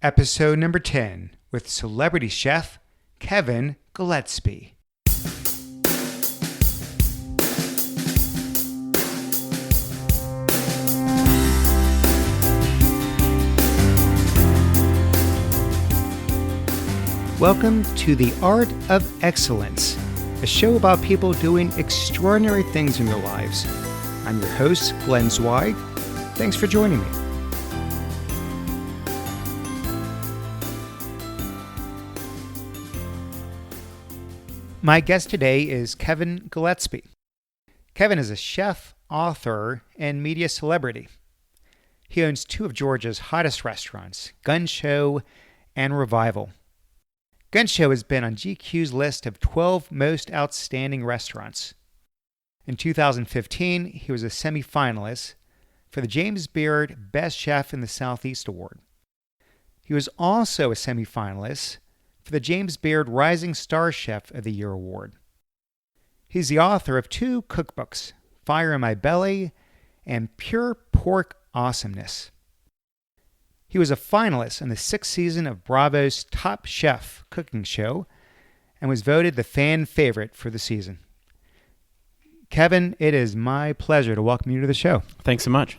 Episode number 10 with celebrity chef Kevin Gillespie. Welcome to The Art of Excellence, a show about people doing extraordinary things in their lives. I'm your host, Glenn Zweig. Thanks for joining me. My guest today is Kevin Gillespie. Kevin is a chef, author, and media celebrity. He owns two of Georgia's hottest restaurants, Gunshow and Revival. Gunshow has been on GQ's list of 12 most outstanding restaurants. In 2015, he was a semi-finalist for the James Beard Best Chef in the Southeast Award. He was also a semi-finalist for the James Beard Rising Star Chef of the Year Award. He's the author of two cookbooks, Fire in My Belly and Pure Pork Awesomeness. He was a finalist in the 6th season of Bravo's Top Chef cooking show and was voted the fan favorite for the season. Kevin, it is my pleasure to welcome you to the show. Thanks so much.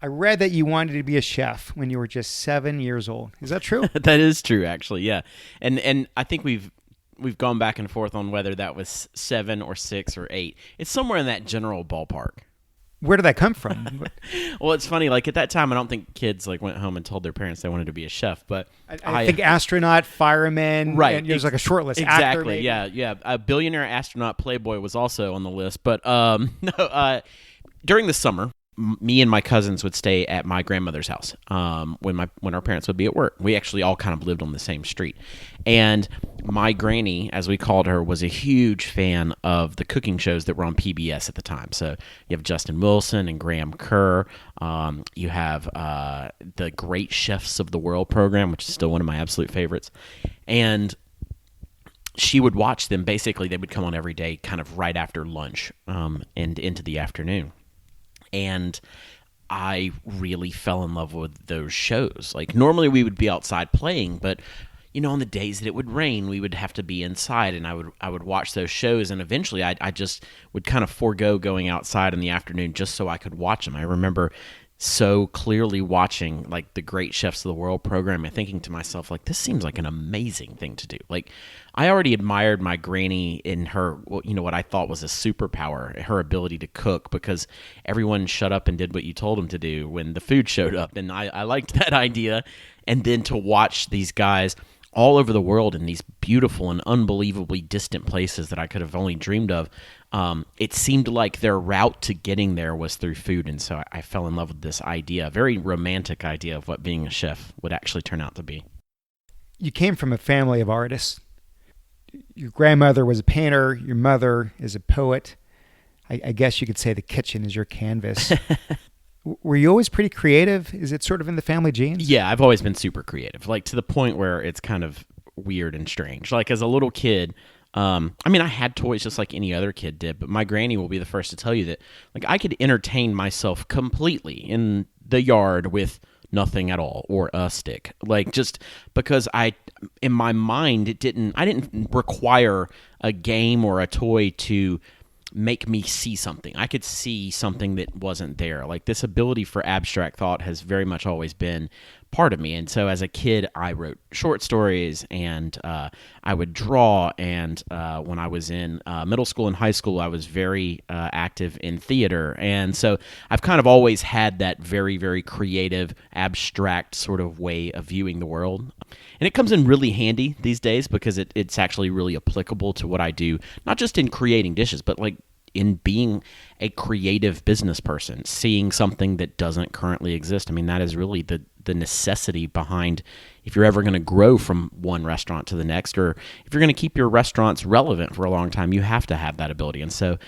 I read that you wanted to be a chef when you were just 7 years old. Is that true? That is true, actually, yeah. And I think we've gone back and forth on whether that was 7 or 6 or 8. It's somewhere in that general ballpark. Where did that come from? Well, it's funny. Like at that time, I don't think kids went home and told their parents they wanted to be a chef. But I think astronaut, fireman, right? And there's like a short list. Exactly. Actor, yeah. A billionaire astronaut Playboy was also on the list. But during the summer, me and my cousins would stay at my grandmother's house when our parents would be at work. We actually all kind of lived on the same street. And my granny, as we called her, was a huge fan of the cooking shows that were on PBS at the time. So you have Justin Wilson and Graham Kerr. You have the Great Chefs of the World program, which is still one of my absolute favorites. And she would watch them. Basically, they would come on every day kind of right after lunch and into the afternoon. And I really fell in love with those shows. Like normally we would be outside playing, but on the days that it would rain, we would have to be inside, and I would watch those shows, and eventually I just would kind of forego going outside in the afternoon just so I could watch them. I remember so clearly watching like the Great Chefs of the World program and thinking to myself, like, this seems like an amazing thing to do. Like, I already admired my granny in her, what I thought was a superpower, her ability to cook, because everyone shut up and did what you told them to do when the food showed up. And I liked that idea. And then to watch these guys all over the world in these beautiful and unbelievably distant places that I could have only dreamed of, it seemed like their route to getting there was through food. And so I fell in love with this idea, a very romantic idea of what being a chef would actually turn out to be. You came from a family of artists. Your grandmother was a painter. Your mother is a poet. I guess you could say the kitchen is your canvas. Were you always pretty creative? Is it sort of in the family genes? Yeah, I've always been super creative, like to the point where it's kind of weird and strange. Like as a little kid, I had toys just like any other kid did, but my granny will be the first to tell you that like I could entertain myself completely in the yard with nothing at all or a stick. Like just because in my mind, I didn't require a game or a toy to make me see something. I could see something that wasn't there. Like this ability for abstract thought has very much always been part of me. And so as a kid, I wrote short stories and I would draw. And when I was in middle school and high school, I was very active in theater. And so I've kind of always had that very, very creative, abstract sort of way of viewing the world. And it comes in really handy these days because it's actually really applicable to what I do, not just in creating dishes, but like in being a creative business person, seeing something that doesn't currently exist. I mean, that is really the necessity behind if you're ever going to grow from one restaurant to the next, or if you're going to keep your restaurants relevant for a long time, you have to have that ability. And so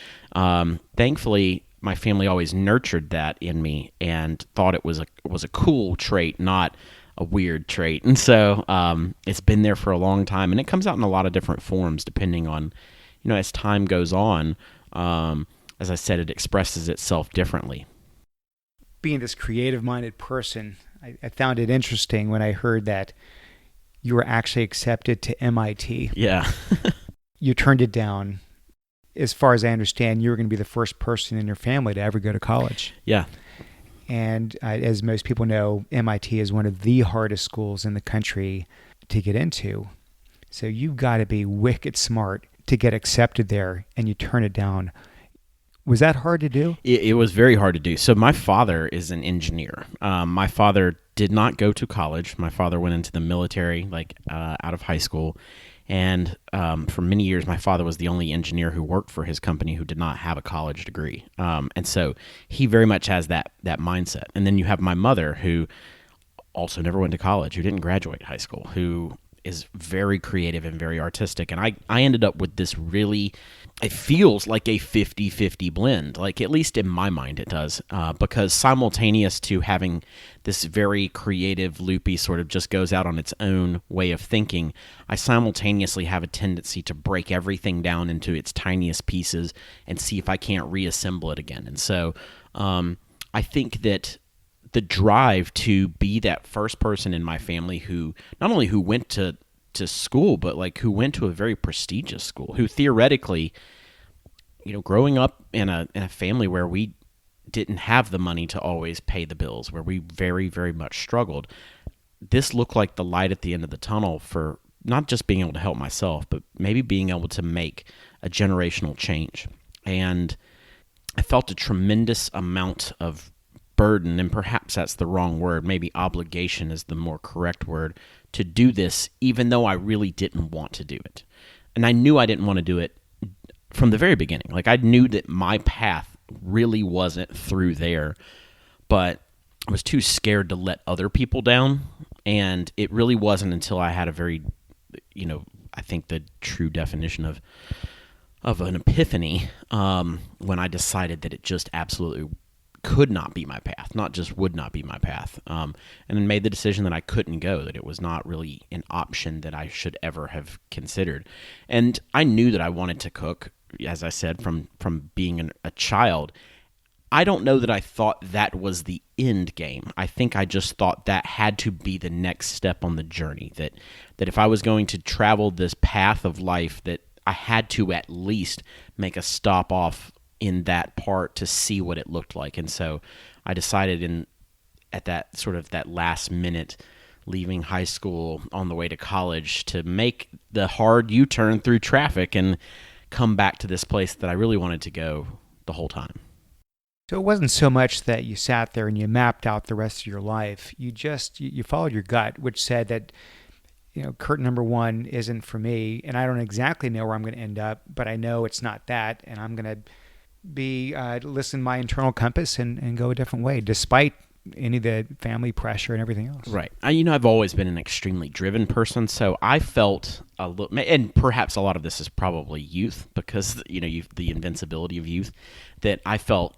thankfully, my family always nurtured that in me and thought it was a cool trait, not a weird trait. And so it's been there for a long time, and it comes out in a lot of different forms depending on, as time goes on. As I said, it expresses itself differently. Being this creative-minded person, I found it interesting when I heard that you were actually accepted to MIT. Yeah. You turned it down. As far as I understand, you were going to be the first person in your family to ever go to college. Yeah. And as most people know, MIT is one of the hardest schools in the country to get into. So you've got to be wicked smart to get accepted there, and you turn it down. Was that hard to do? It was very hard to do. So my father is an engineer. My father did not go to college. My father went into the military, out of high school. And for many years, my father was the only engineer who worked for his company who did not have a college degree. And so he very much has that mindset. And then you have my mother, who also never went to college, who didn't graduate high school, who is very creative and very artistic. And I ended up with this really, it feels like a 50-50 blend. Like, at least in my mind it does, because simultaneous to having this very creative, loopy, sort of just goes out on its own way of thinking, I simultaneously have a tendency to break everything down into its tiniest pieces and see if I can't reassemble it again. And so I think that the drive to be that first person in my family who not only who went to school, but who went to a very prestigious school, who theoretically, growing up in a family where we didn't have the money to always pay the bills, where we very, very much struggled, this looked like the light at the end of the tunnel for not just being able to help myself, but maybe being able to make a generational change. And I felt a tremendous amount of burden, and perhaps that's the wrong word, maybe obligation is the more correct word, to do this, even though I really didn't want to do it. And I knew I didn't want to do it from the very beginning. I knew that my path really wasn't through there, but I was too scared to let other people down. And it really wasn't until I had a very, I think the true definition of an epiphany, when I decided that it just absolutely could not be my path, not just would not be my path, and then made the decision that I couldn't go, that it was not really an option that I should ever have considered. And I knew that I wanted to cook, as I said, from being a child. I don't know that I thought that was the end game. I think I just thought that had to be the next step on the journey, that if I was going to travel this path of life, that I had to at least make a stop off in that part to see what it looked like. And so I decided at that sort of that last minute, leaving high school on the way to college, to make the hard U-turn through traffic and come back to this place that I really wanted to go the whole time. So it wasn't so much that you sat there and you mapped out the rest of your life. You followed your gut, which said that, curtain number one isn't for me, and I don't exactly know where I'm going to end up, but I know it's not that, and I'm going to listen to my internal compass and go a different way, despite any of the family pressure and everything else. Right. I've always been an extremely driven person, so I felt a little, and perhaps a lot of this is probably youth, because the invincibility of youth, that I felt,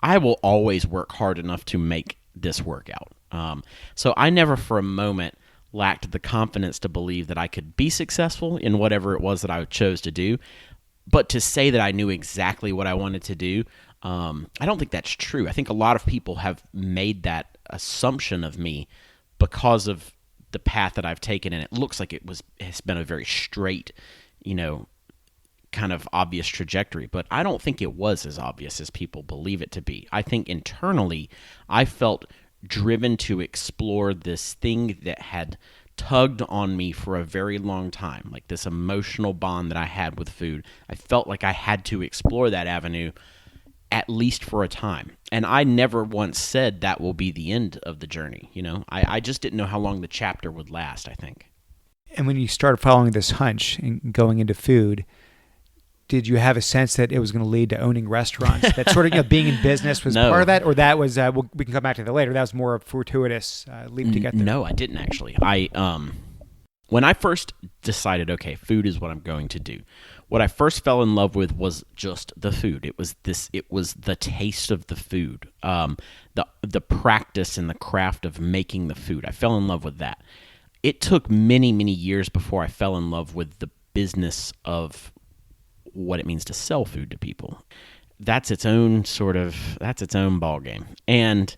I will always work hard enough to make this work out. So I never for a moment lacked the confidence to believe that I could be successful in whatever it was that I chose to do. But to say that I knew exactly what I wanted to do, I don't think that's true. I think a lot of people have made that assumption of me because of the path that I've taken, and it looks like it's been a very straight, kind of obvious trajectory. But I don't think it was as obvious as people believe it to be. I think internally, I felt driven to explore this thing that had tugged on me for a very long time, like this emotional bond that I had with food. I felt like I had to explore that avenue at least for a time. And I never once said that will be the end of the journey. I just didn't know how long the chapter would last, I think. And when you started following this hunch and going into food, did you have a sense that it was going to lead to owning restaurants? That sort of being in business was part of that, or that was we can come back to that later. That was more a fortuitous leap to get there. No, I didn't actually. When I first decided, okay, food is what I'm going to do, what I first fell in love with was just the food. It was the taste of the food, the practice and the craft of making the food. I fell in love with that. It took many, many years before I fell in love with the business of what it means to sell food to people. That's its own ball game. And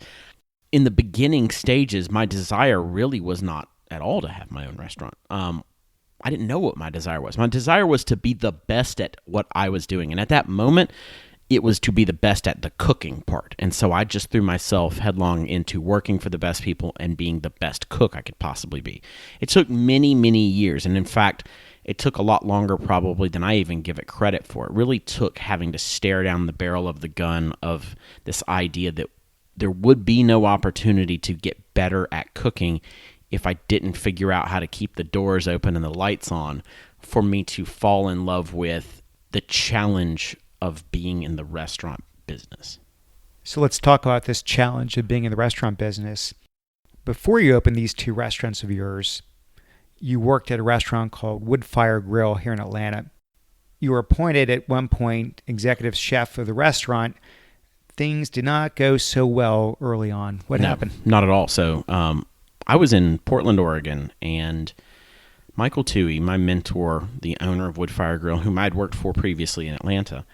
in the beginning stages, my desire really was not at all to have my own restaurant. I didn't know what my desire was. My desire was to be the best at what I was doing. And at that moment, it was to be the best at the cooking part. And so I just threw myself headlong into working for the best people and being the best cook I could possibly be. It took many, many years. And in fact, it took a lot longer probably than I even give it credit for. It really took having to stare down the barrel of the gun of this idea that there would be no opportunity to get better at cooking if I didn't figure out how to keep the doors open and the lights on, for me to fall in love with the challenge of being in the restaurant business. So let's talk about this challenge of being in the restaurant business. Before you opened these 2 restaurants of yours, you worked at a restaurant called Woodfire Grill here in Atlanta. You were appointed at one point executive chef of the restaurant. Things did not go so well early on. What happened? Not at all. So I was in Portland, Oregon, and Michael Toohey, my mentor, the owner of Woodfire Grill, whom I'd worked for previously in Atlanta,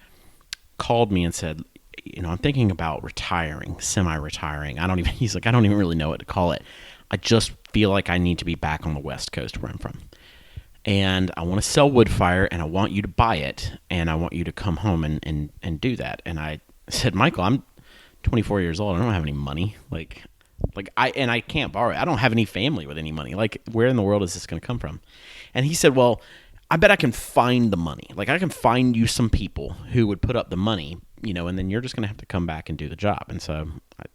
called me and said, I'm thinking about retiring, semi-retiring. He's like, I don't even really know what to call it. I just feel like I need to be back on the West Coast where I'm from. And I want to sell Woodfire, and I want you to buy it, and I want you to come home and do that. And I said, Michael, I'm 24 years old. I don't have any money. I can't borrow it. I don't have any family with any money. Where in the world is this going to come from? And he said, well, I bet I can find the money. I can find you some people who would put up the money, and then you're just going to have to come back and do the job. And so,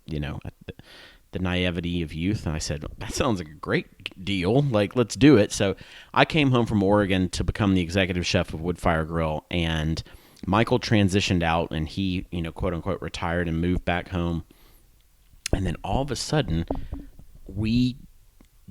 the naivety of youth, and I said, that sounds like a great deal. Let's do it. So I came home from Oregon to become the executive chef of Woodfire Grill, and Michael transitioned out, and he, quote unquote, retired and moved back home. And then all of a sudden, we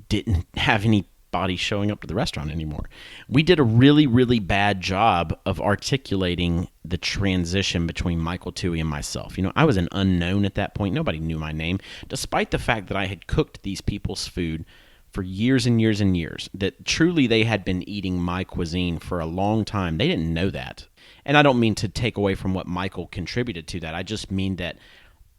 didn't have anybody showing up to the restaurant anymore. We did a really, really bad job of articulating the transition between Michael Toohey and myself. I was an unknown at that point. Nobody knew my name, despite the fact that I had cooked these people's food for years and years and years, that truly they had been eating my cuisine for a long time. They didn't know that. And I don't mean to take away from what Michael contributed to that. I just mean that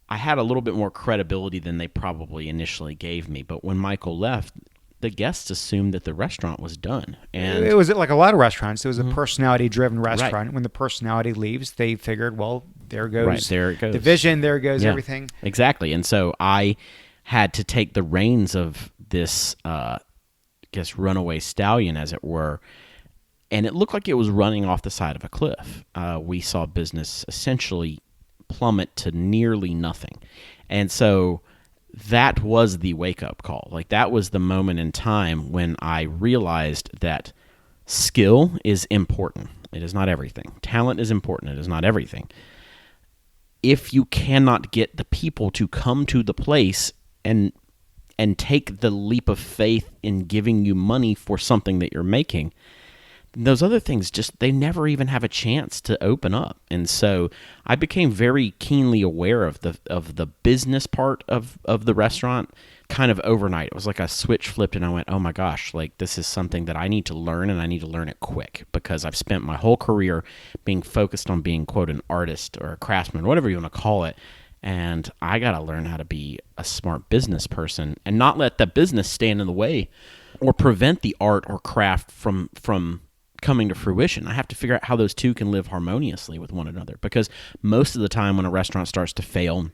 I had a little bit more credibility than they probably initially gave me. But when Michael left, the guests assumed that the restaurant was done. And it was like a lot of restaurants. It was a personality-driven restaurant. Right. When the personality leaves, they figured, well, there goes the vision, there goes everything. Exactly. And so I had to take the reins of this, runaway stallion, as it were, and it looked like it was running off the side of a cliff. We saw business essentially plummet to nearly nothing. And so that was the wake-up call. That was the moment in time when I realized that skill is important. It is not everything. Talent is important. It is not everything. If you cannot get the people to come to the place and take the leap of faith in giving you money for something that you're making, those other things they never even have a chance to open up. And so I became very keenly aware of the business part of the restaurant kind of overnight. It was like a switch flipped and I went, oh my gosh, this is something that I need to learn, and I need to learn it quick, because I've spent my whole career being focused on being, quote, an artist or a craftsman, whatever you want to call it. And I got to learn how to be a smart business person and not let the business stand in the way or prevent the art or craft from coming to fruition. I have to figure out how those two can live harmoniously with one another, because most of the time when a restaurant starts to fail,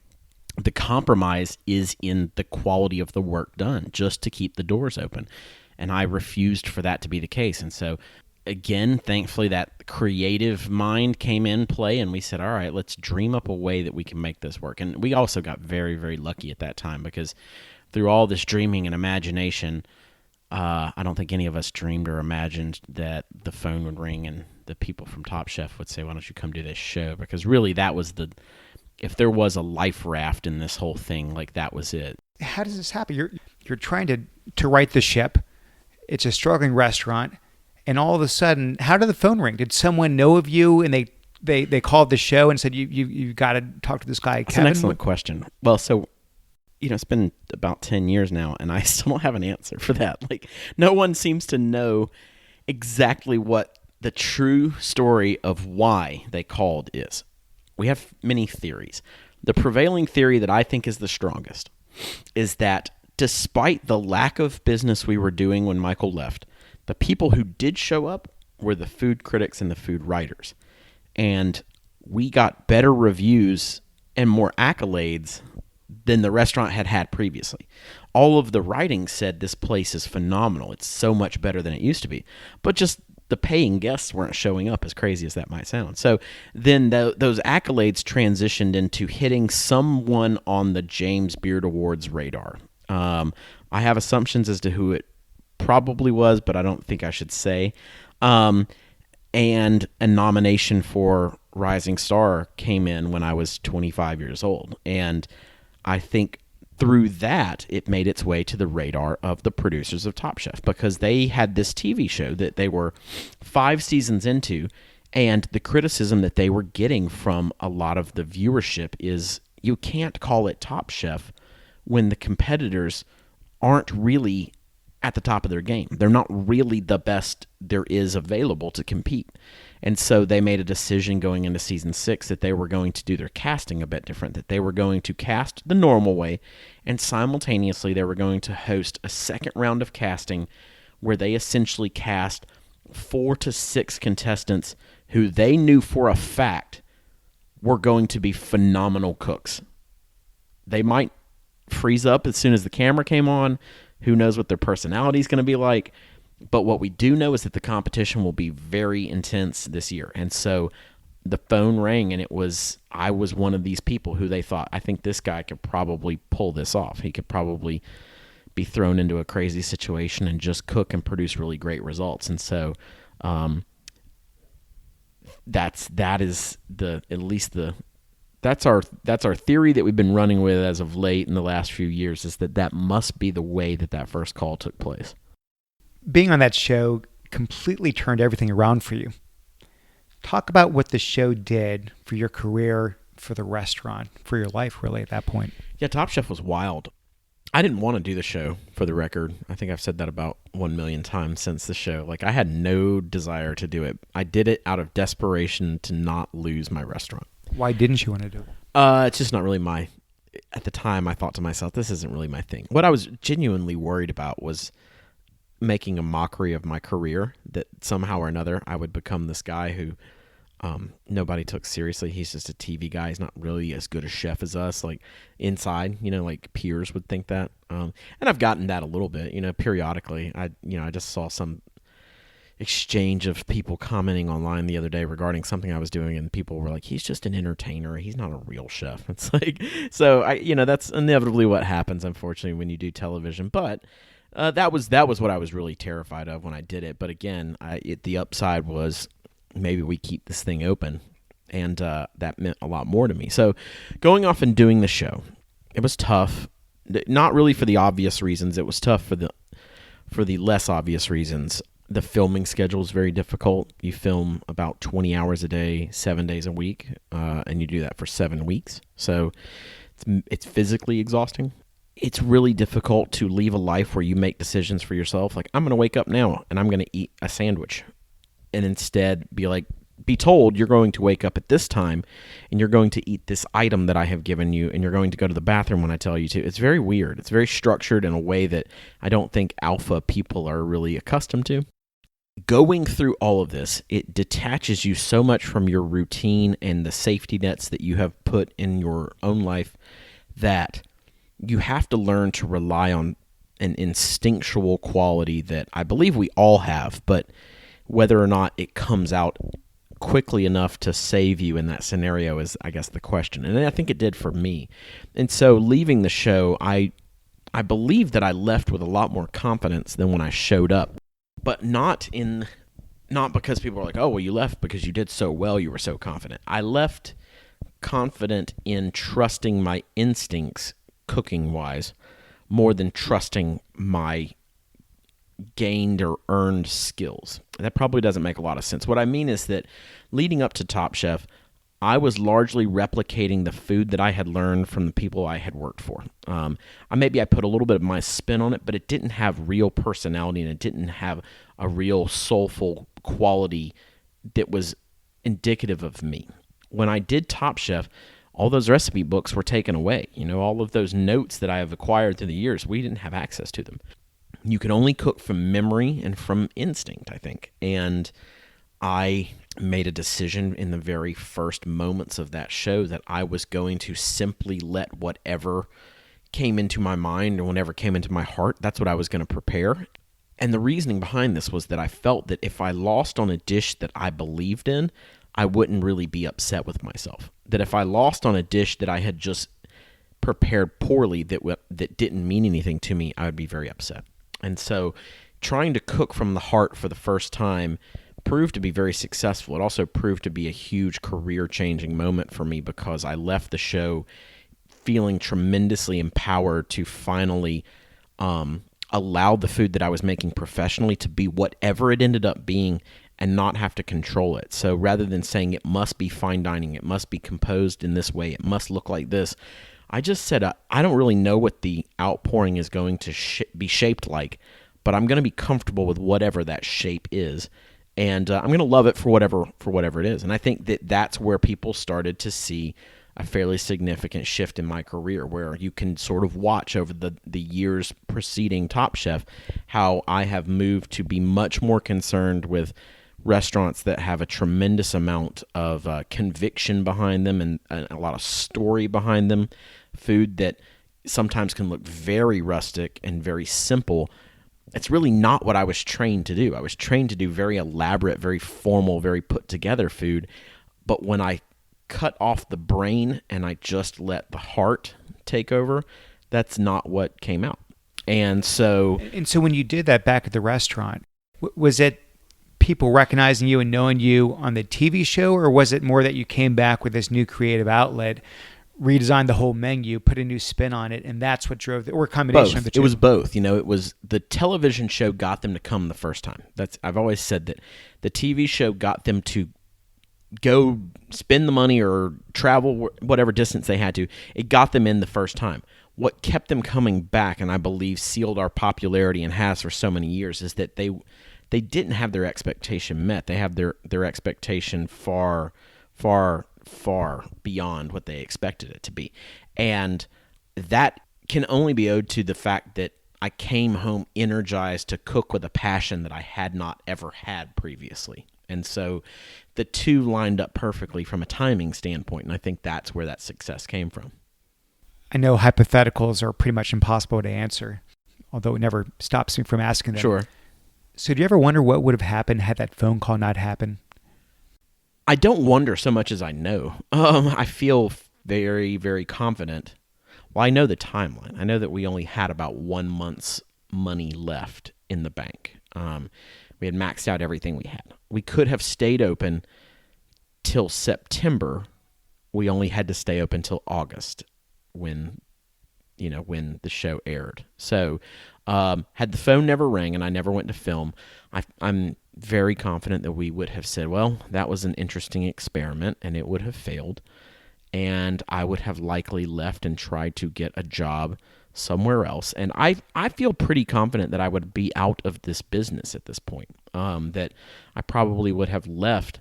the compromise is in the quality of the work done just to keep the doors open. And I refused for that to be the case. And so again, thankfully, that creative mind came in play, and we said, all right, let's dream up a way that we can make this work. And we also got very, very lucky at that time, because through all this dreaming and imagination, I don't think any of us dreamed or imagined that the phone would ring and the people from Top Chef would say, why don't you come do this show? Because really that was if there was a life raft in this whole thing, that was it. How does this happen? You're trying to right the ship. It's a struggling restaurant. And all of a sudden, how did the phone ring? Did someone know of you and they called the show and said, you got to talk to this guy, That's Kevin? an excellent question. Well, so it's been about 10 years now, and I still don't have an answer for that. No one seems to know exactly what the true story of why they called is. We have many theories. The prevailing theory that I think is the strongest is that despite the lack of business we were doing when Michael left, the people who did show up were the food critics and the food writers. And we got better reviews and more accolades than the restaurant had had previously. All of the writing said this place is phenomenal. It's so much better than it used to be. But just the paying guests weren't showing up, as crazy as that might sound. So then those accolades transitioned into hitting someone on the James Beard Awards radar. I have assumptions as to who it probably was, but I don't think I should say. And a nomination for Rising Star came in when I was 25 years old. And I think through that, it made its way to the radar of the producers of Top Chef, because they had this TV show that they were 5 seasons into, and the criticism that they were getting from a lot of the viewership is you can't call it Top Chef when the competitors aren't really at the top of their game. They're not really the best there is available to compete. And so they made a decision going into season 6 that they were going to do their casting a bit different, that they were going to cast the normal way, and simultaneously they were going to host a second round of casting where they essentially cast 4 to 6 contestants who they knew for a fact were going to be phenomenal cooks. They might freeze up as soon as the camera came on. Who knows what their personality is going to be like? But what we do know is that the competition will be very intense this year. And so the phone rang, and I was one of these people who they thought, I think this guy could probably pull this off. He could probably be thrown into a crazy situation and just cook and produce really great results. And so that's our theory that we've been running with as of late in the last few years, is that must be the way that first call took place. Being on that show completely turned everything around for you. Talk about what the show did for your career, for the restaurant, for your life, really, at that point. Yeah, Top Chef was wild. I didn't want to do the show, for the record. I think I've said that about 1 million times since the show. Like, I had no desire to do it. I did it out of desperation to not lose my restaurant. Why didn't you want to do it? It's just not really at the time, I thought to myself, this isn't really my thing. What I was genuinely worried about was making a mockery of my career, that somehow or another I would become this guy who nobody took seriously. He's just a TV guy. He's not really as good a chef as us. Like inside, like peers would think that. And I've gotten that a little bit, periodically. I just saw some exchange of people commenting online the other day regarding something I was doing, and people were like, he's just an entertainer. He's not a real chef. It's like, so that's inevitably what happens, unfortunately, when you do television. But that was what I was really terrified of when I did it. But again, the upside was maybe we keep this thing open, and that meant a lot more to me. So going off and doing the show, it was tough. Not really for the obvious reasons. It was tough for the less obvious reasons. The filming schedule is very difficult. You film about 20 hours a day, 7 days a week, and you do that for 7 weeks. So it's physically exhausting. It's really difficult to leave a life where you make decisions for yourself. Like, I'm going to wake up now and I'm going to eat a sandwich, and instead be told you're going to wake up at this time and you're going to eat this item that I have given you, and you're going to go to the bathroom when I tell you to. It's very weird. It's very structured in a way that I don't think alpha people are really accustomed to. Going through all of this, it detaches you so much from your routine and the safety nets that you have put in your own life that you have to learn to rely on an instinctual quality that I believe we all have, but whether or not it comes out quickly enough to save you in that scenario is, I guess, the question. And I think it did for me. And so leaving the show, I believe that I left with a lot more confidence than when I showed up. But not because people were like, oh, well, you left because you did so well, you were so confident. I left confident in trusting my instincts cooking-wise more than trusting my gained or earned skills. That probably doesn't make a lot of sense. What I mean is that leading up to Top Chef, I was largely replicating the food that I had learned from the people I had worked for. Maybe I put a little bit of my spin on it, but it didn't have real personality, and it didn't have a real soulful quality that was indicative of me. When I did Top Chef, all those recipe books were taken away. All of those notes that I have acquired through the years, we didn't have access to them. You could only cook from memory and from instinct, I think. And I made a decision in the very first moments of that show that I was going to simply let whatever came into my mind or whatever came into my heart, that's what I was going to prepare. And the reasoning behind this was that I felt that if I lost on a dish that I believed in, I wouldn't really be upset with myself. That if I lost on a dish that I had just prepared poorly that didn't mean anything to me, I would be very upset. And so trying to cook from the heart for the first time proved to be very successful. It also proved to be a huge career-changing moment for me because I left the show feeling tremendously empowered to finally allow the food that I was making professionally to be whatever it ended up being and not have to control it. So rather than saying it must be fine dining, it must be composed in this way, it must look like this, I just said, I don't really know what the outpouring is going to be shaped like, but I'm going to be comfortable with whatever that shape is, and I'm going to love it for whatever it is. And I think that that's where people started to see a fairly significant shift in my career, where you can sort of watch over the years preceding Top Chef how I have moved to be much more concerned with restaurants that have a tremendous amount of conviction behind them and a lot of story behind them. Food that sometimes can look very rustic and very simple. It's really not what I was trained to do. I was trained to do very elaborate, very formal, very put together food. But when I cut off the brain and I just let the heart take over, that's not what came out. And so when you did that back at the restaurant, was it people recognizing you and knowing you on the TV show, or was it more that you came back with this new creative outlet, redesigned the whole menu, put a new spin on it, and that's what drove or a combination of the two? It was both. It was the television show got them to come the first time. I've always said that the TV show got them to go spend the money or travel whatever distance they had to. It got them in the first time. What kept them coming back, and I believe sealed our popularity and has for so many years, is that they didn't have their expectation met. They have their expectation far beyond what they expected it to be. And that can only be owed to the fact that I came home energized to cook with a passion that I had not ever had previously. And so the two lined up perfectly from a timing standpoint, and I think that's where that success came from. I know hypotheticals are pretty much impossible to answer, although it never stops me from asking them. Sure. So do you ever wonder what would have happened had that phone call not happened? I don't wonder so much as I know. I feel very, very confident. Well, I know the timeline. I know that we only had about 1 month's money left in the bank. We had maxed out everything we had. We could have stayed open till September. We only had to stay open till August when the show aired. So had the phone never rang and I never went to film, I'm very confident that we would have said, well, that was an interesting experiment and it would have failed. And I would have likely left and tried to get a job somewhere else. And I feel pretty confident that I would be out of this business at this point, that I probably would have left,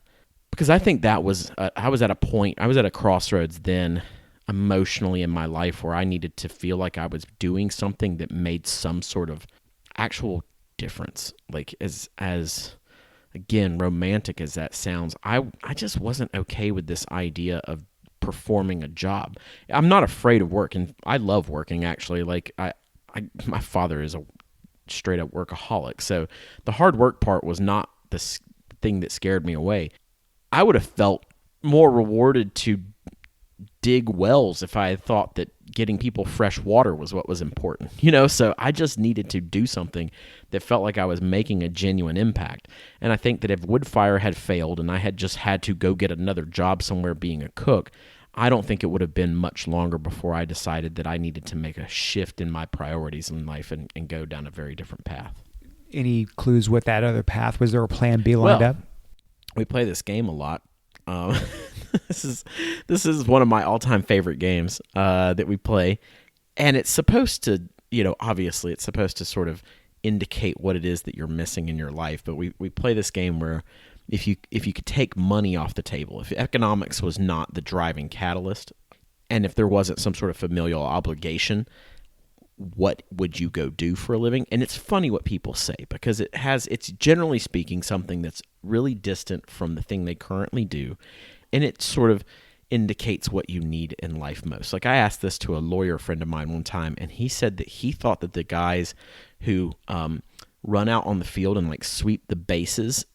because I think that was, I was at a crossroads then emotionally in my life where I needed to feel like I was doing something that made some sort of actual difference. Like as again, romantic as that sounds, I just wasn't okay with this idea of performing a job. I'm not afraid of work, and I love working actually. Like my father is a straight up workaholic, so the hard work part was not the thing that scared me away. I would have felt more rewarded to dig wells if I had thought that getting people fresh water was what was important, so I just needed to do something that felt like I was making a genuine impact. And I think that if Woodfire had failed and I had just had to go get another job somewhere being a cook, I don't think it would have been much longer before I decided that I needed to make a shift in my priorities in life and go down a very different path. Any clues what that other path was? There a plan B lined up? We play this game a lot. This is one of my all-time favorite games that we play, and it's supposed to, obviously it's supposed to sort of indicate what it is that you're missing in your life. But we play this game where if you could take money off the table, if economics was not the driving catalyst, and if there wasn't some sort of familial obligation, what would you go do for a living? And it's funny what people say, because it's generally speaking something that's really distant from the thing they currently do, and it sort of indicates what you need in life most. Like, I asked this to a lawyer friend of mine one time, and he said that he thought that the guys who run out on the field and like sweep the bases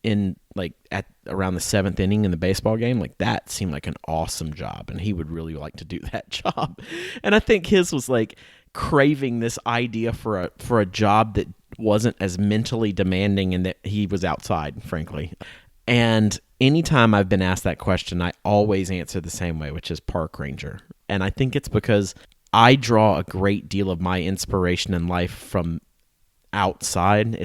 in like at around the 7th inning in the baseball game, like that seemed like an awesome job, and he would really like to do that job. And I think his was like craving this idea for a job that wasn't as mentally demanding and that he was outside, frankly. And anytime I've been asked that question, I always answer the same way, which is park ranger. And I think it's because I draw a great deal of my inspiration in life from outside.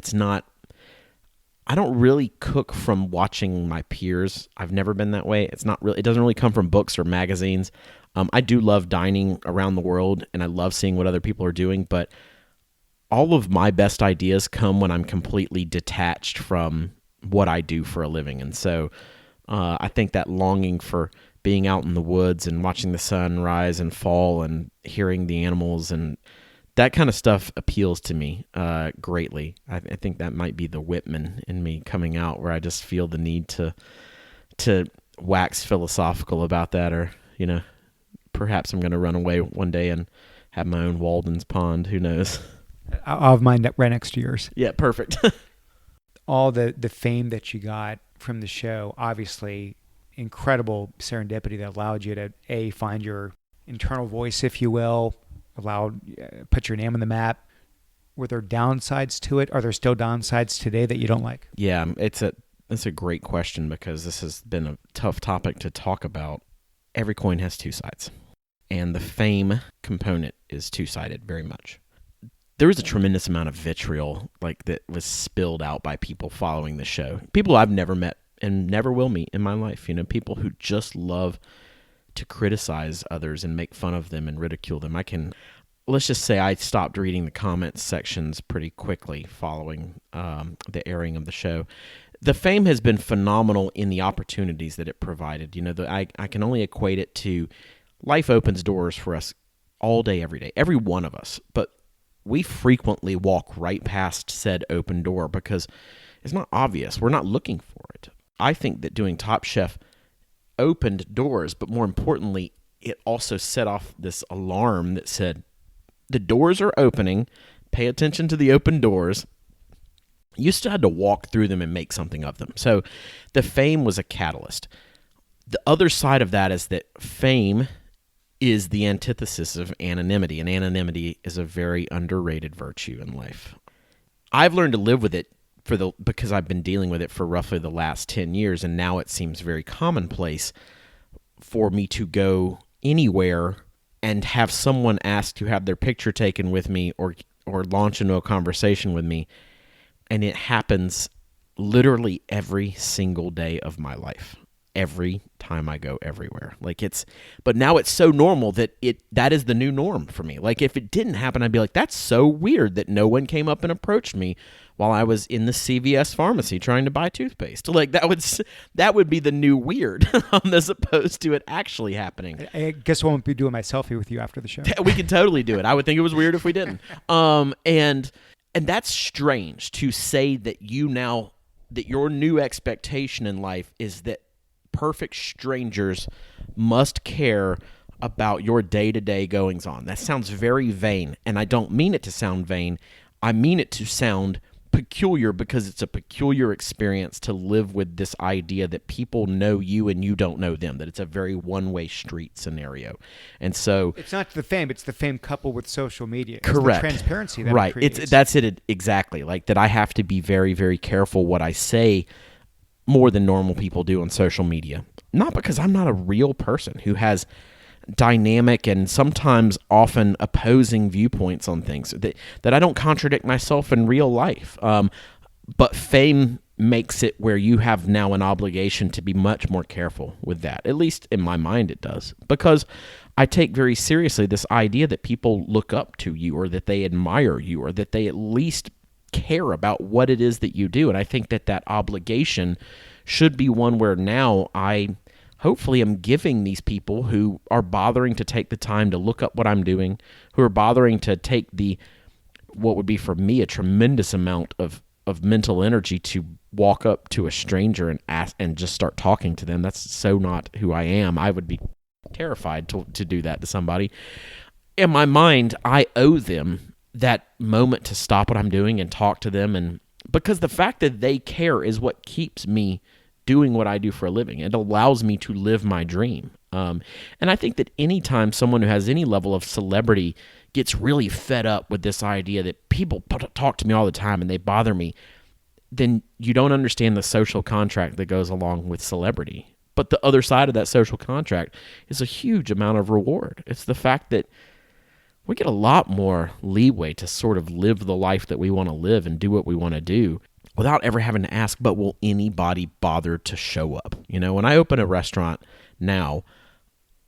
I don't really cook from watching my peers. I've never been that way. It doesn't really come from books or magazines. I do love dining around the world, and I love seeing what other people are doing, but all of my best ideas come when I'm completely detached from what I do for a living. And so I think that longing for being out in the woods and watching the sun rise and fall and hearing the animals and that kind of stuff appeals to me greatly. I think that might be the Whitman in me coming out, where I just feel the need to wax philosophical about that, or, perhaps I'm going to run away one day and have my own Walden's Pond. Who knows? I'll have mine right next to yours. Yeah, perfect. All the fame that you got from the show, obviously incredible serendipity that allowed you to find your internal voice, if you will, put your name on the map. Were there downsides to it? Are there still downsides today that you don't like? Yeah, it's a great question, because this has been a tough topic to talk about. Every coin has two sides, and the fame component is two-sided very much. There was a tremendous amount of vitriol that was spilled out by people following the show. People I've never met and never will meet in my life. People who just love to criticize others and make fun of them and ridicule them. Let's just say I stopped reading the comments sections pretty quickly following the airing of the show. The fame has been phenomenal in the opportunities that it provided. I can only equate it to life opens doors for us all day, every day, every one of us. But we frequently walk right past said open door because it's not obvious. We're not looking for it. I think that doing Top Chef opened doors, but more importantly, it also set off this alarm that said, the doors are opening, pay attention to the open doors. You still had to walk through them and make something of them. So the fame was a catalyst. The other side of that is that fame is the antithesis of anonymity, and anonymity is a very underrated virtue in life. I've learned to live with it because I've been dealing with it for roughly the last 10 years, and now it seems very commonplace for me to go anywhere and have someone ask to have their picture taken with me or launch into a conversation with me, and it happens literally every single day of my life. Every time I go everywhere. But now it's so normal that is the new norm for me. If it didn't happen, I'd be like, that's so weird that no one came up and approached me while I was in the CVS pharmacy trying to buy toothpaste. That would be the new weird, as opposed to it actually happening. I guess I won't be doing my selfie with you after the show. We can totally do it. I would think it was weird if we didn't. And that's strange to say that that your new expectation in life is that perfect strangers must care about your day-to-day goings-on. That sounds very vain, and I don't mean it to sound vain. I mean it to sound peculiar, because it's a peculiar experience to live with this idea that people know you and you don't know them, that it's a very one-way street scenario. And so it's not the fame, it's the fame coupled with social media. Correct. It's the transparency that right. it creates. That's it exactly. That I have to be very, very careful what I say, more than normal people do on social media. Not because I'm not a real person who has dynamic and sometimes often opposing viewpoints on things, that I don't contradict myself in real life. But fame makes it where you have now an obligation to be much more careful with that. At least in my mind it does. Because I take very seriously this idea that people look up to you, or that they admire you, or that they at least care about what it is that you do. And I think that obligation should be one where now I hopefully I'm giving these people who are bothering to take the time to look up what I'm doing, who are bothering to take what would be for me a tremendous amount of mental energy to walk up to a stranger and ask and just start talking to them. That's so not who I am. I would be terrified to do that to somebody. In my mind, I owe them that moment to stop what I'm doing and talk to them, and because the fact that they care is what keeps me doing what I do for a living. It allows me to live my dream. And I think that anytime someone who has any level of celebrity gets really fed up with this idea that people talk to me all the time and they bother me, then you don't understand the social contract that goes along with celebrity. But the other side of that social contract is a huge amount of reward. It's the fact that we get a lot more leeway to sort of live the life that we want to live and do what we want to do without ever having to ask, but will anybody bother to show up? You know, when I open a restaurant now,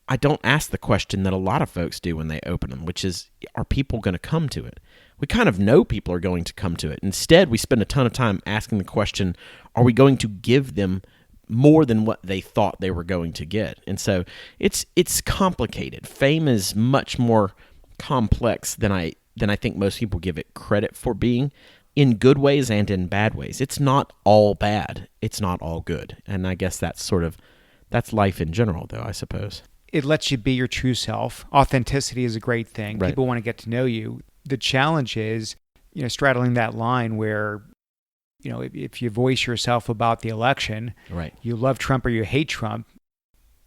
I don't ask the question that a lot of folks do when they open them, which is, are people going to come to it? We kind of know people are going to come to it. Instead, we spend a ton of time asking the question, are we going to give them more than what they thought they were going to get? And so it's complicated. Fame is much more complex than I think most people give it credit for being, in good ways and in bad ways. It's not all bad. It's not all good. And I guess that's life in general, though, I suppose. It lets you be your true self. Authenticity is a great thing. Right. People want to get to know you. The challenge is, straddling that line where, if you voice yourself about the election, right, you love Trump or you hate Trump,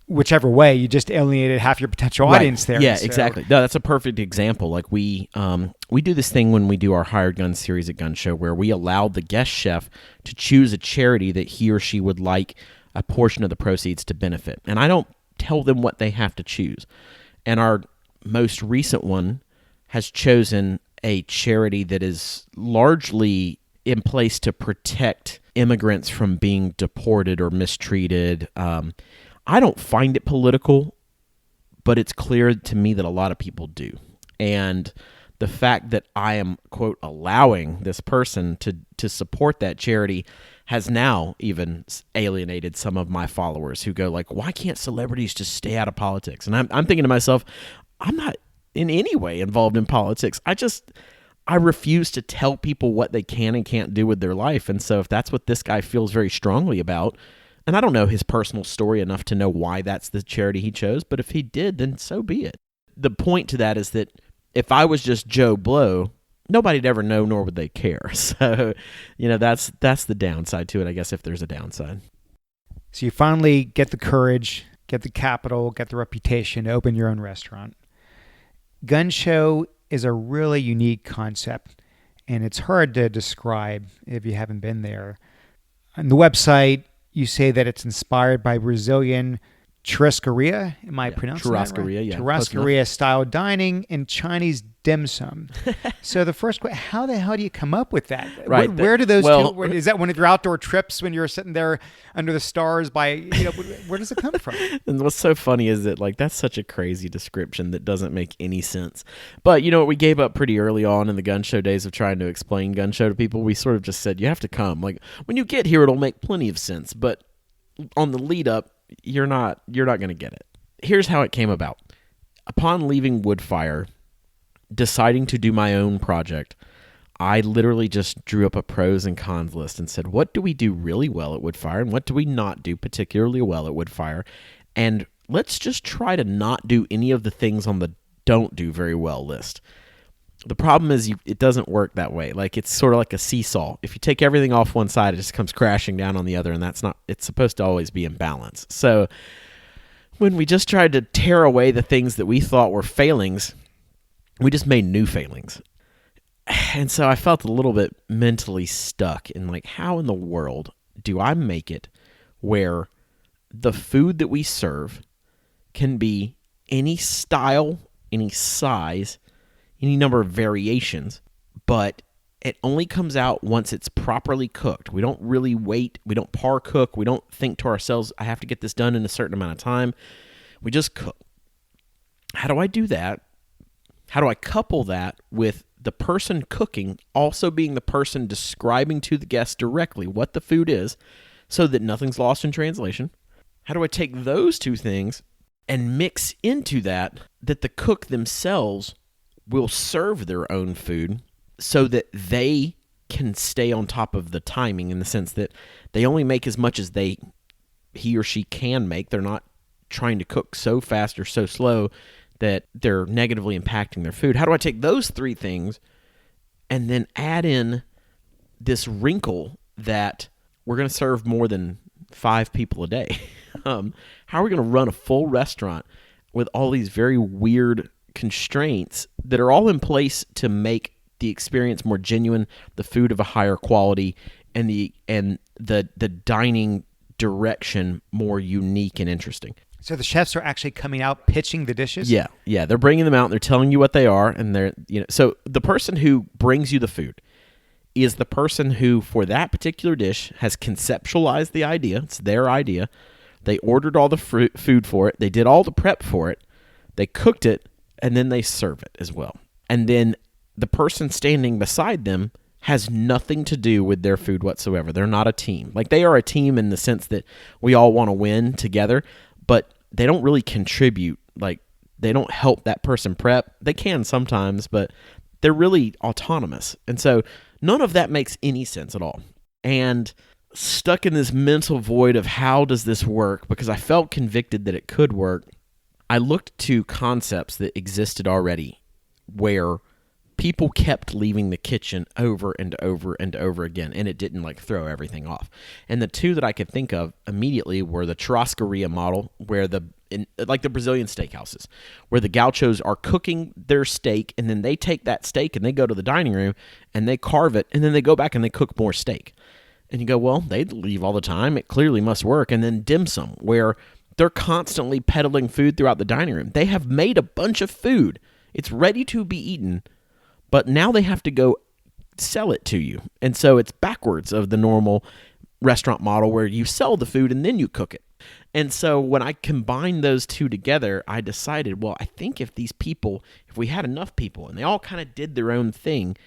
whichever way, you just alienated half your potential audience there. Yeah, so. Exactly. No, that's a perfect example. Like we do this thing when we do our Hired Gun series at Gun Show where we allow the guest chef to choose a charity that he or she would like a portion of the proceeds to benefit. And I don't tell them what they have to choose. And our most recent one has chosen a charity that is largely in place to protect immigrants from being deported or mistreated. I don't find it political, but it's clear to me that a lot of people do. And the fact that I am, quote, allowing this person to support that charity has now even alienated some of my followers who go like, why can't celebrities just stay out of politics? And I'm thinking to myself, I'm not in any way involved in politics. I refuse to tell people what they can and can't do with their life. And so if that's what this guy feels very strongly about, and I don't know his personal story enough to know why that's the charity he chose, but if he did, then so be it. The point to that is that if I was just Joe Blow, nobody'd ever know, nor would they care. So, that's the downside to it, I guess, if there's a downside. So you finally get the courage, get the capital, get the reputation to open your own restaurant. Gun Show is a really unique concept, and it's hard to describe if you haven't been there. On the website, you say that it's inspired by Brazilian churrascaria. Am I pronouncing that right? Churrascaria, yeah. Churrascaria-style dining and Chinese dim sum. So the first question, how the hell do you come up with that? Right. Where do those two, is that one of your outdoor trips when you're sitting there under the stars by, where does it come from? And what's so funny is that, that's such a crazy description that doesn't make any sense. But, we gave up pretty early on in the Gun Show days of trying to explain Gun Show to people. We sort of just said, you have to come. Like, when you get here, it'll make plenty of sense. But on the lead up, you're not going to get it. Here's how it came about. Upon leaving Woodfire, deciding to do my own project, I literally just drew up a pros and cons list and said, what do we do really well at Woodfire and what do we not do particularly well at Woodfire? And let's just try to not do any of the things on the don't do very well list. The problem is it doesn't work that way. It's sort of like a seesaw. If you take everything off one side, it just comes crashing down on the other, and it's supposed to always be in balance. So when we just tried to tear away the things that we thought were failings, we just made new failings. And so I felt a little bit mentally stuck in how in the world do I make it where the food that we serve can be any style, any size, any number of variations, but it only comes out once it's properly cooked. We don't really wait. We don't par cook. We don't think to ourselves, I have to get this done in a certain amount of time. We just cook. How do I do that? How do I couple that with the person cooking also being the person describing to the guest directly what the food is so that nothing's lost in translation? How do I take those two things and mix into that the cook themselves will serve their own food so that they can stay on top of the timing, in the sense that they only make as much as he or she can make. They're not trying to cook so fast or so slow that they're negatively impacting their food. How do I take those three things and then add in this wrinkle that we're going to serve more than 5 people a day? How are we going to run a full restaurant with all these very weird constraints that are all in place to make the experience more genuine, the food of a higher quality, and the dining direction more unique and interesting? So the chefs are actually coming out pitching the dishes? Yeah, they're bringing them out and they're telling you what they are, and so the person who brings you the food is the person who, for that particular dish, has conceptualized the idea. It's their idea. They ordered all the food for it. They did all the prep for it. They cooked it, and then they serve it as well. And then the person standing beside them has nothing to do with their food whatsoever. They're not a team. Like, they are a team in the sense that we all want to win together, but they don't really contribute. Like, they don't help that person prep. They can sometimes, but they're really autonomous. And so none of that makes any sense at all. And stuck in this mental void of how does this work, because I felt convicted that it could work, I looked to concepts that existed already where people kept leaving the kitchen over and over and over again, and it didn't throw everything off. And the two that I could think of immediately were the churrascaria model, where the Brazilian steakhouses, where the gauchos are cooking their steak, and then they take that steak and they go to the dining room and they carve it, and then they go back and they cook more steak. And you go, well, they leave all the time. It clearly must work. And then dim sum, where they're constantly peddling food throughout the dining room. They have made a bunch of food. It's ready to be eaten, but now they have to go sell it to you. And so it's backwards of the normal restaurant model where you sell the food and then you cook it. And so when I combined those two together, I decided, well, I think if we had enough people and they all kind of did their own thing,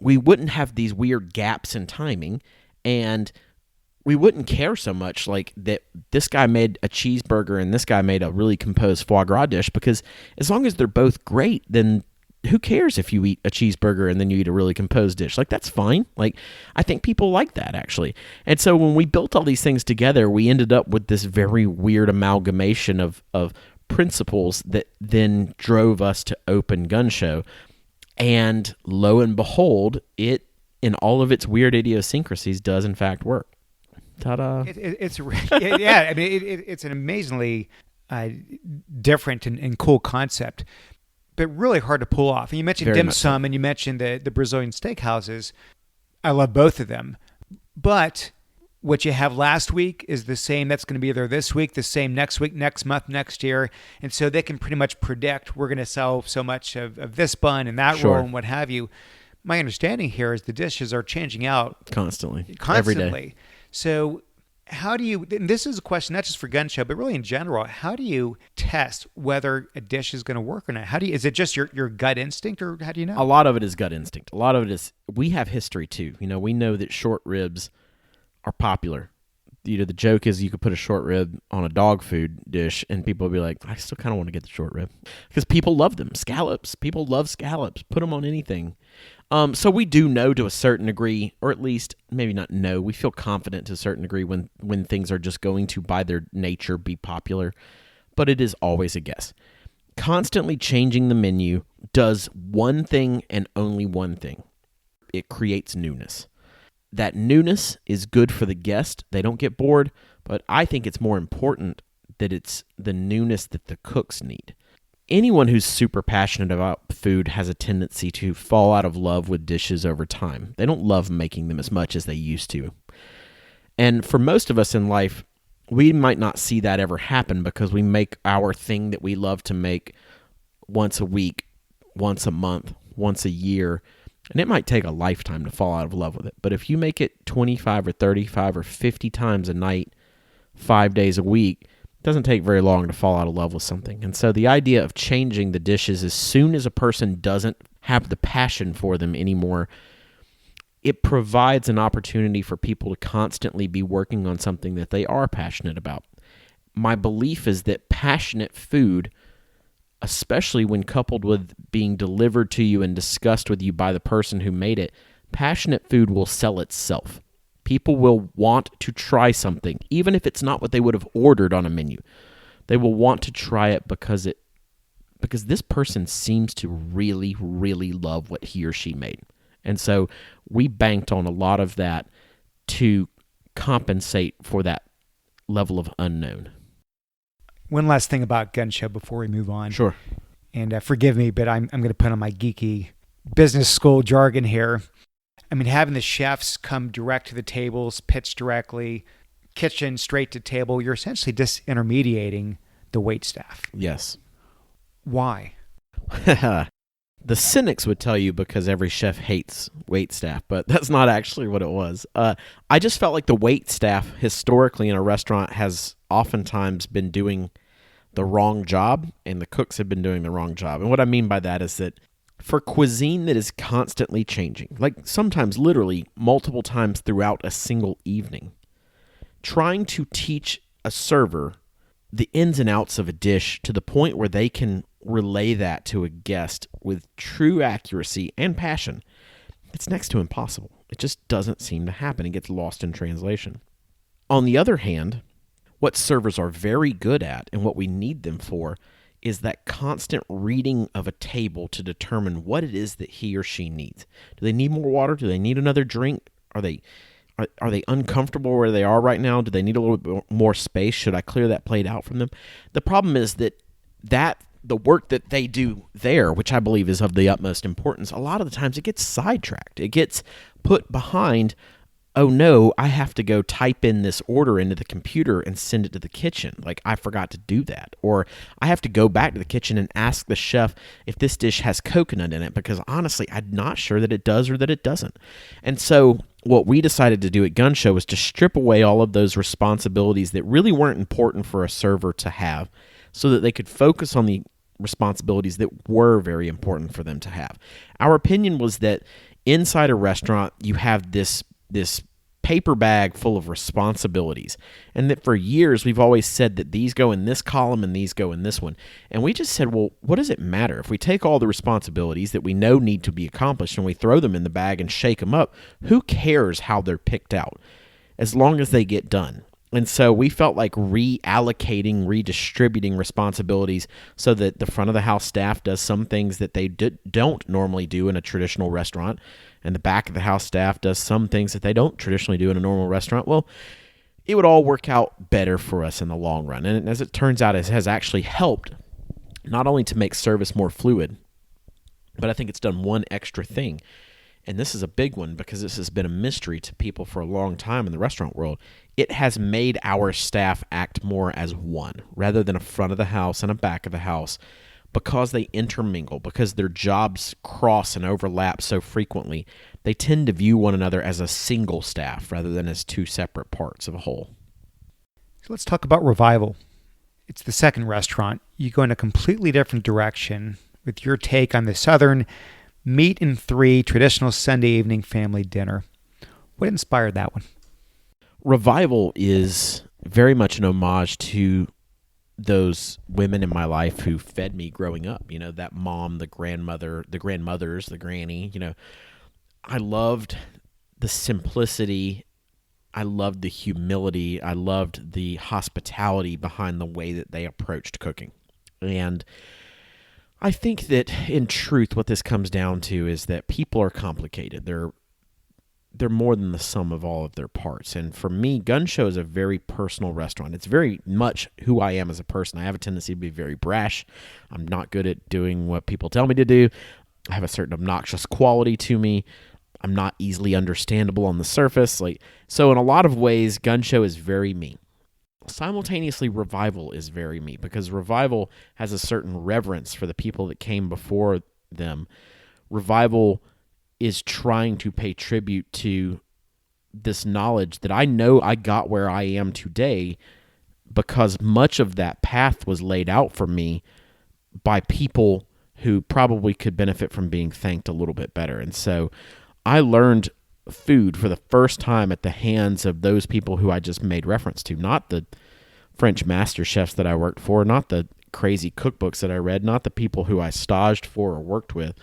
we wouldn't have these weird gaps in timing, and we wouldn't care so much that this guy made a cheeseburger and this guy made a really composed foie gras dish, because as long as they're both great, then who cares if you eat a cheeseburger and then you eat a really composed dish? That's fine. I think people like that, actually. And so when we built all these things together, we ended up with this very weird amalgamation of principles that then drove us to open Gunshow. And lo and behold, it, in all of its weird idiosyncrasies, does in fact work. Ta-da! It's an amazingly different and cool concept, but really hard to pull off. And you mentioned dim sum, and you mentioned the Brazilian steakhouses. I love both of them, but what you have last week is the same that's going to be there this week, the same next week, next month, next year. And so they can pretty much predict we're going to sell so much of this bun and that roll and what have you. My understanding here is the dishes are changing out constantly. Every day. So how do you, and this is a question not just for Gunshow, but really in general, how do you test whether a dish is going to work or not? Is it just your gut instinct, or how do you know? A lot of it is gut instinct. A lot of it is, we have history too. We know that short ribs are popular. The joke is you could put a short rib on a dog food dish and people will be like, I still kind of want to get the short rib, because people love them. Scallops, people love scallops. Put them on anything. So we do know to a certain degree, or at least maybe not know, we feel confident to a certain degree when things are just going to, by their nature, be popular. But it is always a guess. Constantly changing the menu does one thing and only one thing. It creates newness. That newness is good for the guest. They don't get bored, but I think it's more important that it's the newness that the cooks need. Anyone who's super passionate about food has a tendency to fall out of love with dishes over time. They don't love making them as much as they used to. And for most of us in life, we might not see that ever happen because we make our thing that we love to make once a week, once a month, once a year. And it might take a lifetime to fall out of love with it. But if you make it 25 or 35 or 50 times a night, 5 days a week, it doesn't take very long to fall out of love with something. And so the idea of changing the dishes as soon as a person doesn't have the passion for them anymore, it provides an opportunity for people to constantly be working on something that they are passionate about. my belief is that passionate food, especially when coupled with being delivered to you and discussed with you by the person who made it, passionate food will sell itself. People will want to try something, even if it's not what they would have ordered on a menu. They will want to try it because this person seems to really, really love what he or she made. And so we banked on a lot of that to compensate for that level of unknown. One last thing about Gunshow before we move on. Sure. And forgive me, but I'm going to put on my geeky business school jargon here. I mean, having the chefs come direct to the tables, pitch directly, kitchen straight to table, you're essentially disintermediating the wait staff. Yes. Why? The cynics would tell you because every chef hates wait staff, but that's not actually what it was. I just felt like the wait staff historically in a restaurant has oftentimes been doing the wrong job, and the cooks have been doing the wrong job. And what I mean by that is that for cuisine that is constantly changing, like sometimes literally multiple times throughout a single evening, trying to teach a server the ins and outs of a dish to the point where they can relay that to a guest with true accuracy and passion, it's next to impossible. It just doesn't seem to happen. It gets lost in translation. On the other hand, what servers are very good at and what we need them for is that constant reading of a table to determine what it is that he or she needs. Do they need more water? Do they need another drink? Are they uncomfortable where they are right now? Do they need a little bit more space? Should I clear that plate out from them? The problem is that the work that they do there, which I believe is of the utmost importance, a lot of the times it gets sidetracked. It gets put behind, oh no, I have to go type in this order into the computer and send it to the kitchen. Like, I forgot to do that. Or I have to go back to the kitchen and ask the chef if this dish has coconut in it, because honestly, I'm not sure that it does or that it doesn't. And so what we decided to do at Gunshow was to strip away all of those responsibilities that really weren't important for a server to have, so that they could focus on the responsibilities that were very important for them to have. Our opinion was that inside a restaurant, you have this paper bag full of responsibilities, and that for years we've always said that these go in this column and these go in this one. And we just said, well, what does it matter if we take all the responsibilities that we know need to be accomplished and we throw them in the bag and shake them up? Who cares how they're picked out, as long as they get done? And so we felt like reallocating, redistributing responsibilities so that the front of the house staff does some things that they don't normally do in a traditional restaurant, and the back of the house staff does some things that they don't traditionally do in a normal restaurant. Well, it would all work out better for us in the long run. And as it turns out, it has actually helped not only to make service more fluid, but I think it's done one extra thing. And this is a big one because this has been a mystery to people for a long time in the restaurant world. It has made our staff act more as one, rather than a front of the house and a back of the house, because they intermingle, because their jobs cross and overlap so frequently. They tend to view one another as a single staff rather than as two separate parts of a whole. So let's talk about Revival. It's the second restaurant. You go in a completely different direction with your take on the Southern meat in 3 traditional Sunday evening family dinner. What inspired that one? Revival is very much an homage to those women in my life who fed me growing up. You know, that mom, the grandmother, the grandmothers, the granny. You know, I loved the simplicity. I loved the humility. I loved the hospitality behind the way that they approached cooking. And I think that in truth, what this comes down to is that people are complicated. They're more than the sum of all of their parts. And for me, Gunshow is a very personal restaurant. It's very much who I am as a person. I have a tendency to be very brash. I'm not good at doing what people tell me to do. I have a certain obnoxious quality to me. I'm not easily understandable on the surface. So in a lot of ways, Gunshow is very me. Simultaneously, Revival is very me, because Revival has a certain reverence for the people that came before them. Revival is trying to pay tribute to this knowledge that I know I got where I am today because much of that path was laid out for me by people who probably could benefit from being thanked a little bit better. And so I learned food for the first time at the hands of those people who I just made reference to, not the French master chefs that I worked for, not the crazy cookbooks that I read, not the people who I staged for or worked with.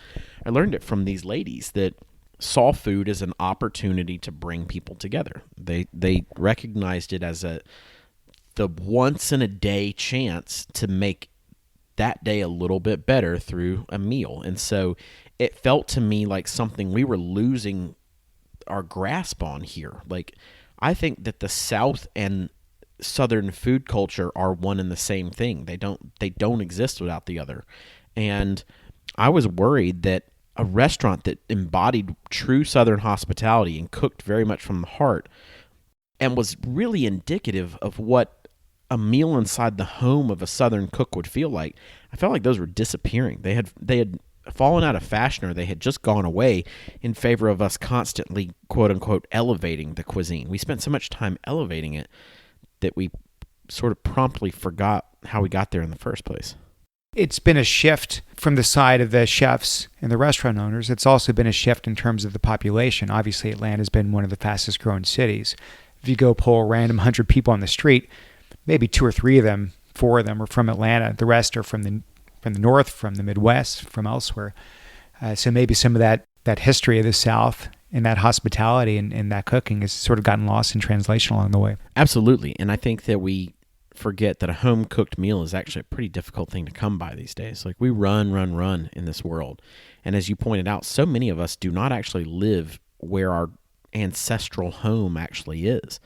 I learned it from these ladies that saw food as an opportunity to bring people together. They recognized it as the once in a day chance to make that day a little bit better through a meal. And so it felt to me like something we were losing our grasp on here. Like, I think that the South and Southern food culture are one and the same thing. They don't exist without the other. And I was worried that a restaurant that embodied true Southern hospitality and cooked very much from the heart and was really indicative of what a meal inside the home of a Southern cook would feel like, I felt like those were disappearing. They had fallen out of fashion, or they had just gone away in favor of us constantly, quote unquote, elevating the cuisine. We spent so much time elevating it that we sort of promptly forgot how we got there in the first place. It's been a shift from the side of the chefs and the restaurant owners. It's also been a shift in terms of the population. Obviously, Atlanta's been one of the fastest growing cities. If you go poll a random 100 people on the street, maybe 2 or 3 of them, 4 of them are from Atlanta. The rest are from the north, from the Midwest, from elsewhere. So maybe some of that history of the South and that hospitality and that cooking has sort of gotten lost in translation along the way. Absolutely. And I think that we forget that a home-cooked meal is actually a pretty difficult thing to come by these days. Like, we run in this world. And as you pointed out, so many of us do not actually live where our ancestral home actually is.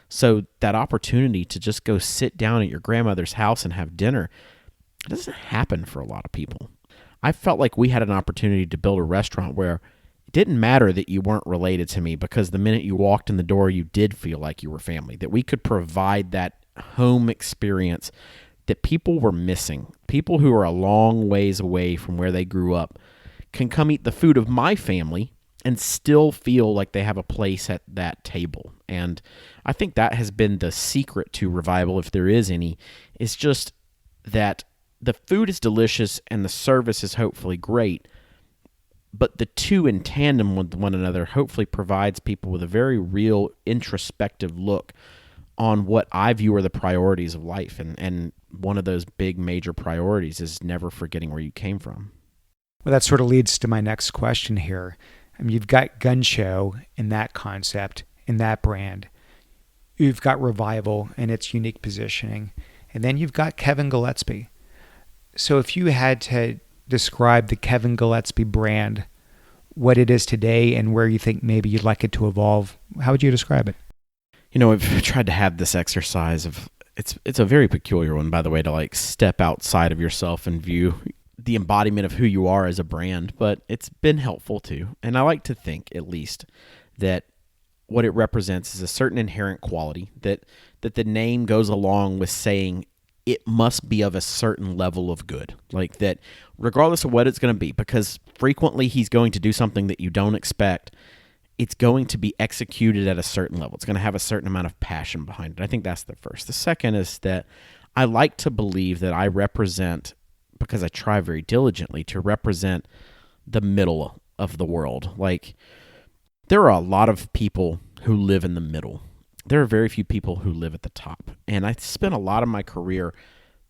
So that opportunity to just go sit down at your grandmother's house and have dinner, it doesn't happen for a lot of people. I felt like we had an opportunity to build a restaurant where it didn't matter that you weren't related to me, because the minute you walked in the door, you did feel like you were family, that we could provide that home experience that people were missing. People who are a long ways away from where they grew up can come eat the food of my family and still feel like they have a place at that table. And I think that has been the secret to Revival, if there is any, is just that the food is delicious and the service is hopefully great, but the two in tandem with one another hopefully provides people with a very real introspective look on what I view are the priorities of life. And one of those big major priorities is never forgetting where you came from. Well, that sort of leads to my next question here. I mean, you've got Gunshow in that concept, in that brand. You've got Revival and its unique positioning. And then you've got Kevin Gillespie. So if you had to describe the Kevin Gillespie brand, what it is today and where you think maybe you'd like it to evolve, how would you describe it? You know, I've tried to have this exercise of, it's a very peculiar one, by the way, to like step outside of yourself and view the embodiment of who you are as a brand, but it's been helpful too. And I like to think, at least, that what it represents is a certain inherent quality, that the name goes along with saying it must be of a certain level of good. Like that, regardless of what it's going to be, because frequently he's going to do something that you don't expect, it's going to be executed at a certain level. It's going to have a certain amount of passion behind it. I think that's the first. The second is that I like to believe that I represent, because I try very diligently to represent the middle of the world. Like, there are a lot of people who live in the middle. There are very few people who live at the top. And I spent a lot of my career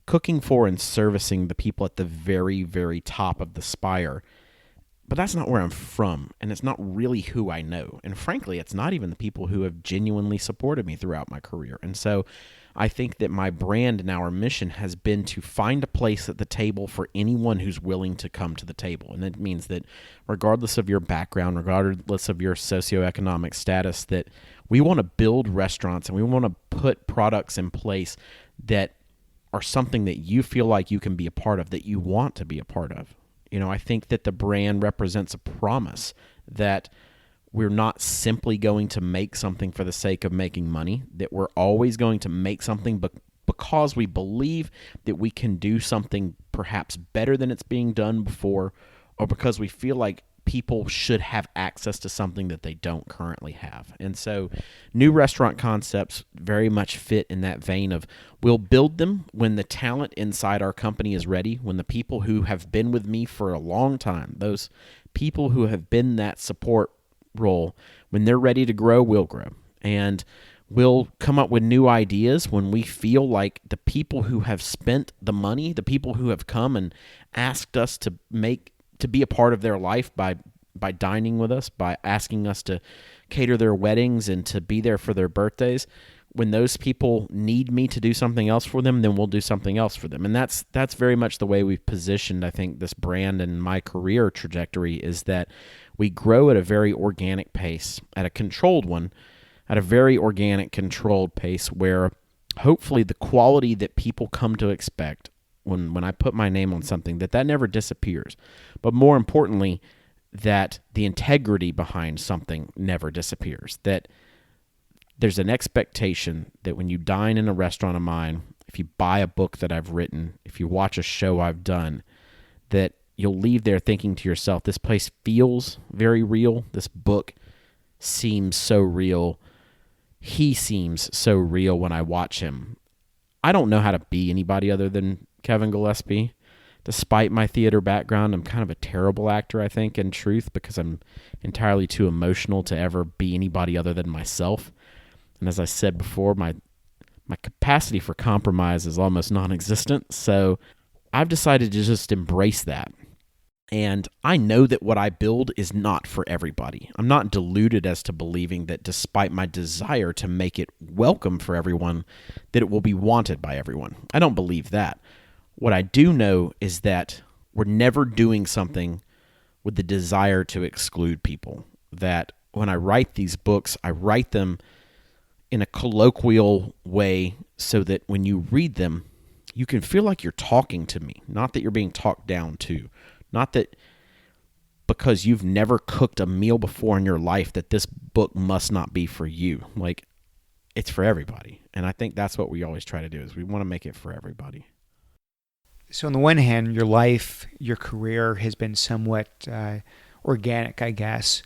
cooking for and servicing the people at the very, very top of the spire. But that's not where I'm from, and it's not really who I know. And frankly, it's not even the people who have genuinely supported me throughout my career. And so I think that my brand and our mission has been to find a place at the table for anyone who's willing to come to the table. And that means that regardless of your background, regardless of your socioeconomic status, that we want to build restaurants and we want to put products in place that are something that you feel like you can be a part of, that you want to be a part of. You know, I think that the brand represents a promise that we're not simply going to make something for the sake of making money, that we're always going to make something because we believe that we can do something perhaps better than it's being done before, or because we feel like people should have access to something that they don't currently have. And so new restaurant concepts very much fit in that vein of, we'll build them when the talent inside our company is ready, when the people who have been with me for a long time, those people who have been that support role, when they're ready to grow, we'll grow. And We'll come up with new ideas when we feel like the people who have spent the money, the people who have come and asked us to be a part of their life by dining with us, by asking us to cater their weddings and to be there for their birthdays. When those people need me to do something else for them, then we'll do something else for them. And that's very much the way we've positioned, I think, this brand and my career trajectory, is that we grow at a very organic pace, at a controlled one, at a very organic, controlled pace where hopefully the quality that people come to expect when I put my name on something, that never disappears. But more importantly, that the integrity behind something never disappears. That there's an expectation that when you dine in a restaurant of mine, if you buy a book that I've written, if you watch a show I've done, that you'll leave there thinking to yourself, this place feels very real. This book seems so real. He seems so real when I watch him. I don't know how to be anybody other than Kevin Gillespie. Despite my theater background, I'm kind of a terrible actor, I think, in truth, because I'm entirely too emotional to ever be anybody other than myself. And as I said before, my capacity for compromise is almost non-existent. So I've decided to just embrace that. And I know that what I build is not for everybody. I'm not deluded as to believing that despite my desire to make it welcome for everyone, that it will be wanted by everyone. I don't believe that. What I do know is that we're never doing something with the desire to exclude people. That when I write these books, I write them in a colloquial way so that when you read them, you can feel like you're talking to me, not that you're being talked down to. Not that because you've never cooked a meal before in your life that this book must not be for you. Like, it's for everybody. And I think that's what we always try to do, is we want to make it for everybody. So on the one hand, your life, your career has been somewhat organic, I guess,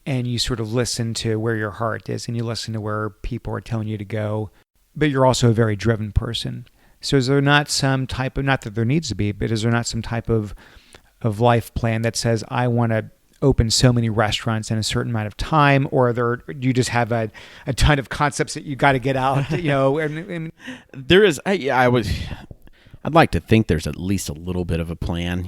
and you sort of listen to where your heart is and you listen to where people are telling you to go, but you're also a very driven person. So is there not some type of, not that there needs to be, but is there not some type of life plan that says, I want to open so many restaurants in a certain amount of time, or do you just have a ton of concepts that you got to get out, and there is, I'd like to think there's at least a little bit of a plan,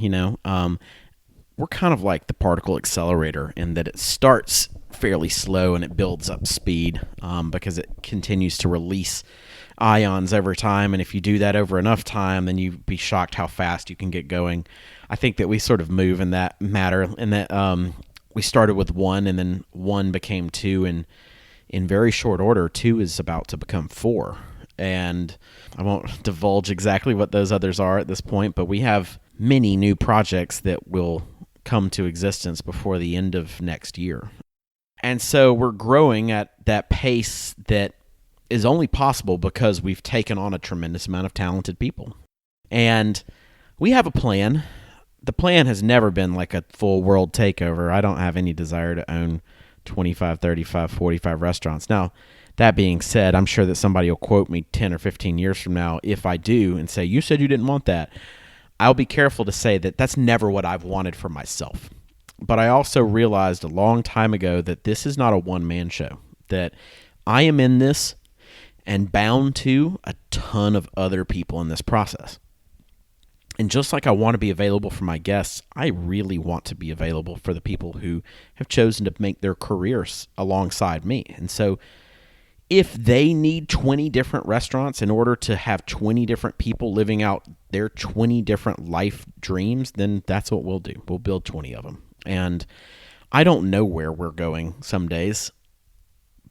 we're kind of like the particle accelerator in that it starts fairly slow and it builds up speed, because it continues to release ions over time. And if you do that over enough time, then you'd be shocked how fast you can get going. I think that we sort of move in that matter, and that we started with one, and then one became two, and in very short order, two is about to become four. And I won't divulge exactly what those others are at this point, but we have many new projects that will come to existence before the end of next year. And so we're growing at that pace that is only possible because we've taken on a tremendous amount of talented people. And we have a plan. The plan has never been like a full world takeover. I don't have any desire to own 25, 35, 45 restaurants. Now, that being said, I'm sure that somebody will quote me 10 or 15 years from now if I do and say, you said you didn't want that. I'll be careful to say that that's never what I've wanted for myself. But I also realized a long time ago that this is not a one-man show, that I am in this and bound to a ton of other people in this process. And just like I want to be available for my guests, I really want to be available for the people who have chosen to make their careers alongside me. And so if they need 20 different restaurants in order to have 20 different people living out their 20 different life dreams, then that's what we'll do. We'll build 20 of them. And I don't know where we're going some days,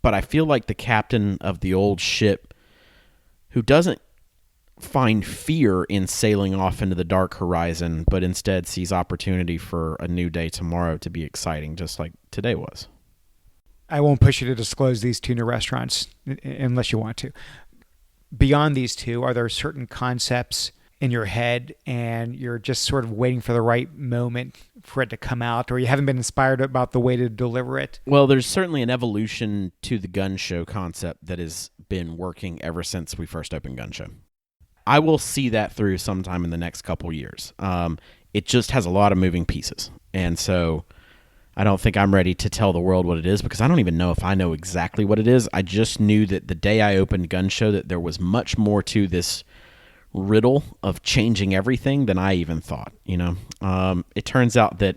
but I feel like the captain of the old ship who doesn't find fear in sailing off into the dark horizon, but instead sees opportunity for a new day tomorrow to be exciting, just like today was. I won't push you to disclose these two new restaurants unless you want to. Beyond these two, are there certain concepts in your head and you're just sort of waiting for the right moment for it to come out, or you haven't been inspired about the way to deliver it? Well, there's certainly an evolution to the gun show concept that has been working ever since we first opened Gun Show. I will see that through sometime in the next couple years. It just has a lot of moving pieces. And so I don't think I'm ready to tell the world what it is because I don't even know if I know exactly what it is. I just knew that the day I opened Gunshow that there was much more to this riddle of changing everything than I even thought. It turns out that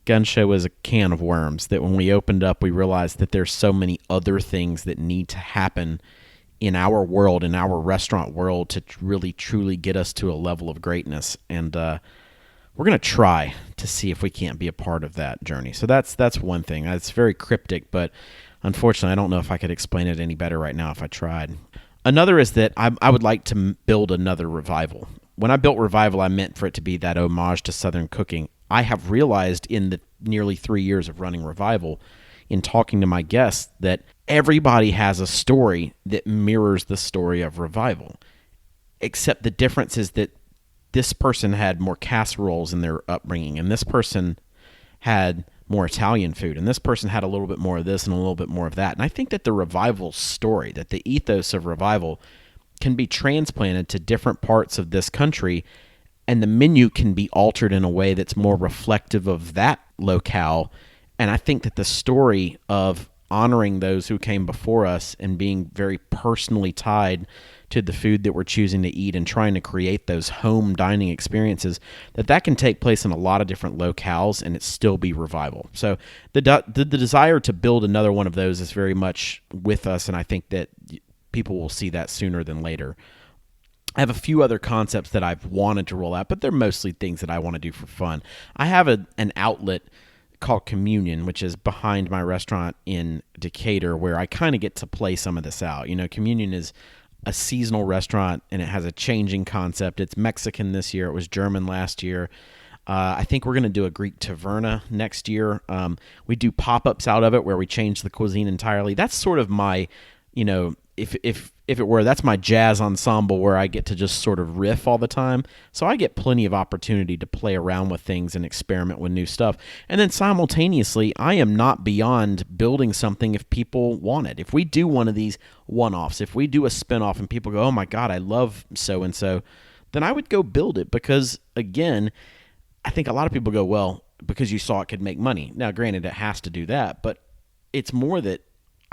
Gunshow is a can of worms, that when we opened up, we realized that there's so many other things that need to happen in our world, in our restaurant world, to really, truly get us to a level of greatness. And we're going to try to see if we can't be a part of that journey. So that's one thing. It's very cryptic, but unfortunately, I don't know if I could explain it any better right now if I tried. Another is that I would like to build another Revival. When I built Revival, I meant for it to be that homage to Southern cooking. I have realized in the nearly 3 years of running Revival, in talking to my guests, that everybody has a story that mirrors the story of Revival, except the difference is that this person had more casseroles in their upbringing, and this person had more Italian food, and this person had a little bit more of this and a little bit more of that. And I think that the Revival story, that the ethos of Revival can be transplanted to different parts of this country, and the menu can be altered in a way that's more reflective of that locale. And I think that the story of honoring those who came before us and being very personally tied to the food that we're choosing to eat and trying to create those home dining experiences, that can take place in a lot of different locales and it still be Revival. So the desire to build another one of those is very much with us, and I think that people will see that sooner than later. I have a few other concepts that I've wanted to roll out, but they're mostly things that I want to do for fun. I have an outlet called Communion, which is behind my restaurant in Decatur, where I kind of get to play some of this out. Communion is a seasonal restaurant, and it has a changing concept. It's Mexican this year. It was German last year. I think we're going to do a Greek taverna next year. We do pop-ups out of it where we change the cuisine entirely. That's sort of my, if it were, that's my jazz ensemble where I get to just sort of riff all the time. So I get plenty of opportunity to play around with things and experiment with new stuff. And then simultaneously, I am not beyond building something if people want it. If we do one of these one-offs, if we do a spinoff and people go, oh my God, I love so-and-so, then I would go build it because, again, I think a lot of people go, well, because you saw it could make money. Now, granted, it has to do that, but it's more that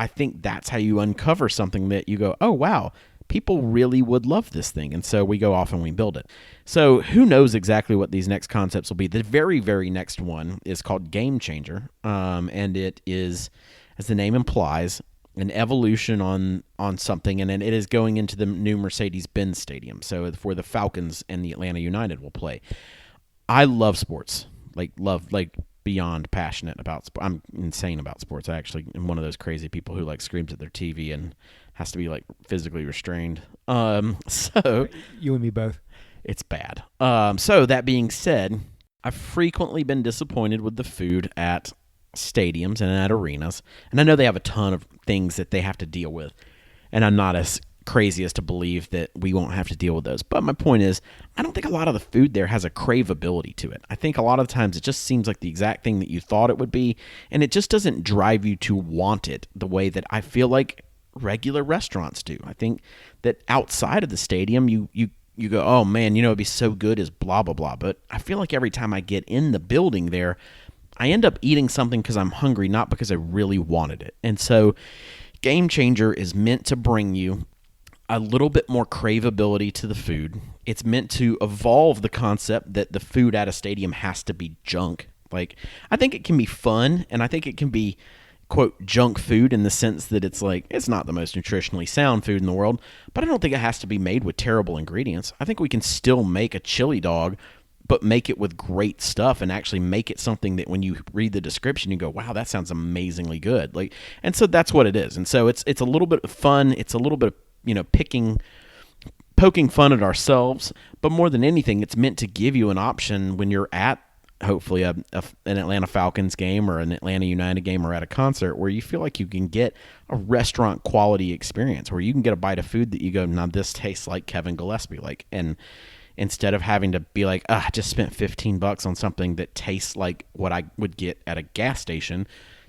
I think that's how you uncover something that you go, oh, wow, people really would love this thing. And so we go off and we build it. So who knows exactly what these next concepts will be. The very, very next one is called Game Changer. And it is, as the name implies, an evolution on something. And then it is going into the new Mercedes-Benz Stadium. So for the Falcons and the Atlanta United will play. I love sports, like beyond passionate about sports. I'm insane about sports. I actually am one of those crazy people who screams at their TV and has to be physically restrained. So you and me both. It's bad. So that being said, I've frequently been disappointed with the food at stadiums and at arenas, and I know they have a ton of things that they have to deal with, and I'm not as crazy as to believe that we won't have to deal with those. But my point is, I don't think a lot of the food there has a craveability to it. I think a lot of times it just seems like the exact thing that you thought it would be, and it just doesn't drive you to want it the way that I feel like regular restaurants do. I think that outside of the stadium, you go, oh man, it'd be so good as blah, blah, blah. But I feel like every time I get in the building there, I end up eating something because I'm hungry, not because I really wanted it. And so Game Changer is meant to bring you a little bit more craveability to the food. It's meant to evolve the concept that the food at a stadium has to be junk. I think it can be fun, and I think it can be, quote, junk food in the sense that it's not the most nutritionally sound food in the world, but I don't think it has to be made with terrible ingredients. I think we can still make a chili dog, but make it with great stuff and actually make it something that when you read the description, you go, wow, that sounds amazingly good. And so that's what it is. And so it's a little bit of fun. It's a little bit of poking fun at ourselves, but more than anything, it's meant to give you an option when you're at, hopefully, an Atlanta Falcons game or an Atlanta United game or at a concert where you feel like you can get a restaurant quality experience where you can get a bite of food that you go, now this tastes like Kevin Gillespie, and instead of having to be like, I just spent $15 on something that tastes like what I would get at a gas station,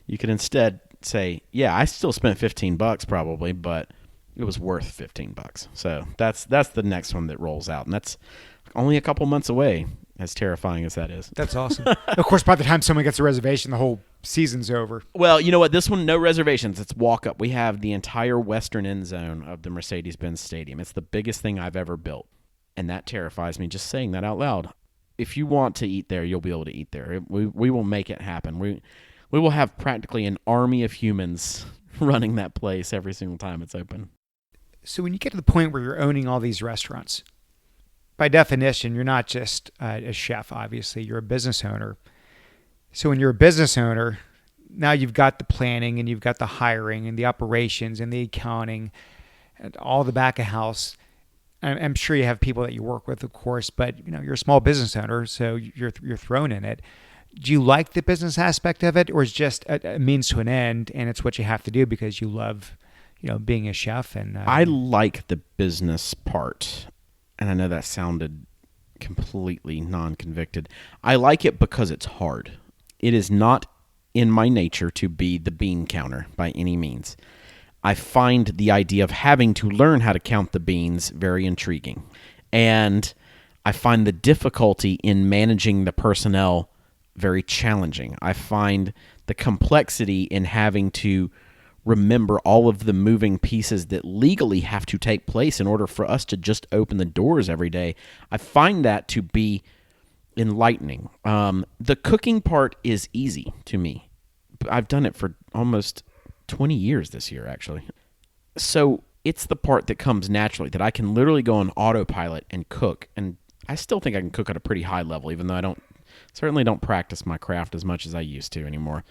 you could instead say, yeah, I still spent $15 probably, but it was worth $15. So that's the next one that rolls out, and that's only a couple months away. as terrifying as that is. That's awesome. Of course, by the time someone gets a reservation, the whole season's over. Well, you know what? This one, no reservations. It's walk up. We have the entire western end zone of the Mercedes-Benz Stadium. It's the biggest thing I've ever built, and that terrifies me just saying that out loud. If you want to eat there, you'll be able to eat there. We will make it happen. We will have practically an army of humans running that place every single time it's open. So when you get to the point where you're owning all these restaurants, by definition, you're not just a chef, obviously. You're a business owner. So when you're a business owner, now you've got the planning and you've got the hiring and the operations and the accounting and all the back of house. I'm sure you have people that you work with, of course, but you're a small business owner, so you're thrown in it. Do you like the business aspect of it, or is it just a means to an end, and it's what you have to do because you love, being a chef? And I like the business part, and I know that sounded completely non-convicted. I like it because it's hard. It is not in my nature to be the bean counter by any means. I find the idea of having to learn how to count the beans very intriguing. And I find the difficulty in managing the personnel very challenging. I find the complexity in having to remember all of the moving pieces that legally have to take place in order for us to just open the doors every day. I find that to be enlightening. The cooking part is easy to me. I've done it for almost 20 years this year, actually. So it's the part that comes naturally, that I can literally go on autopilot and cook. And I still think I can cook at a pretty high level, even though I certainly don't practice my craft as much as I used to anymore.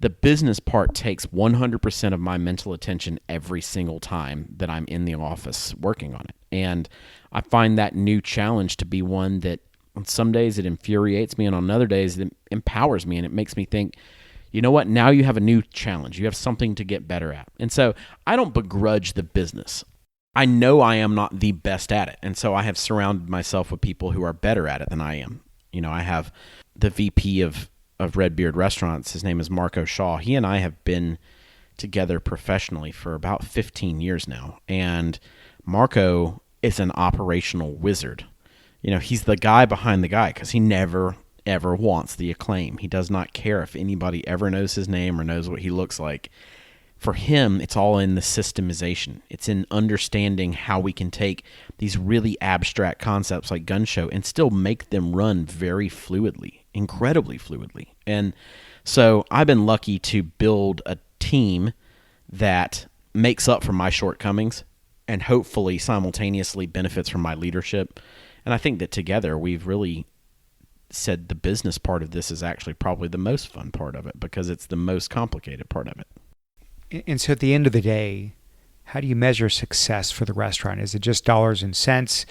The business part takes 100% of my mental attention every single time that I'm in the office working on it. And I find that new challenge to be one that on some days it infuriates me, and on other days it empowers me, and it makes me think, you know what? Now you have a new challenge. You have something to get better at. And so I don't begrudge the business. I know I am not the best at it. And so I have surrounded myself with people who are better at it than I am. I have the VP of Redbeard Restaurants. His name is Marco Shaw. He and I have been together professionally for about 15 years now. And Marco is an operational wizard. He's the guy behind the guy because he never ever wants the acclaim. He does not care if anybody ever knows his name or knows what he looks like. For him, it's all in the systemization. It's in understanding how we can take these really abstract concepts like Gunshow and still make them run very fluidly, incredibly fluidly. And so I've been lucky to build a team that makes up for my shortcomings and hopefully simultaneously benefits from my leadership. And I think that together we've really said the business part of this is actually probably the most fun part of it because it's the most complicated part of it. And so at the end of the day, how do you measure success for the restaurant? Is it just dollars and cents?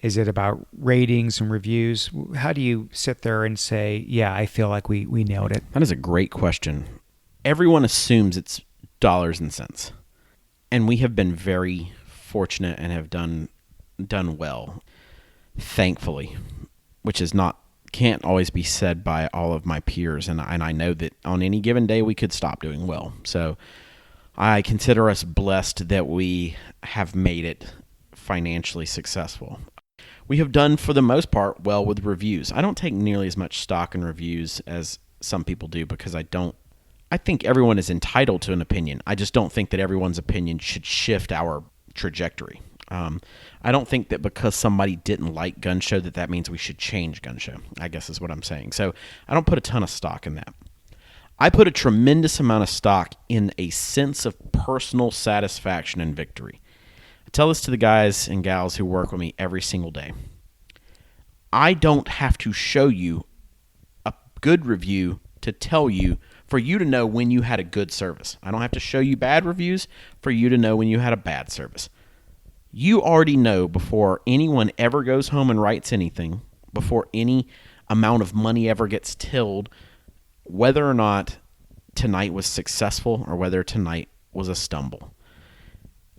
Is it about ratings and reviews? How do you sit there and say, yeah, I feel like we nailed it? That is a great question. Everyone assumes it's dollars and cents. And we have been very fortunate and have done well, thankfully, which can't always be said by all of my peers. And I know that on any given day we could stop doing well. So I consider us blessed that we have made it financially successful. We have done, for the most part, well with reviews. I don't take nearly as much stock in reviews as some people do because I think everyone is entitled to an opinion. I just don't think that everyone's opinion should shift our trajectory. I don't think that because somebody didn't like Gunshow that means we should change Gunshow, I guess is what I'm saying. So I don't put a ton of stock in that. I put a tremendous amount of stock in a sense of personal satisfaction and victory. I tell this to the guys and gals who work with me every single day. I don't have to show you a good review to tell you, for you to know when you had a good service. I don't have to show you bad reviews for you to know when you had a bad service. You already know before anyone ever goes home and writes anything, before any amount of money ever gets tilled, whether or not tonight was successful or whether tonight was a stumble.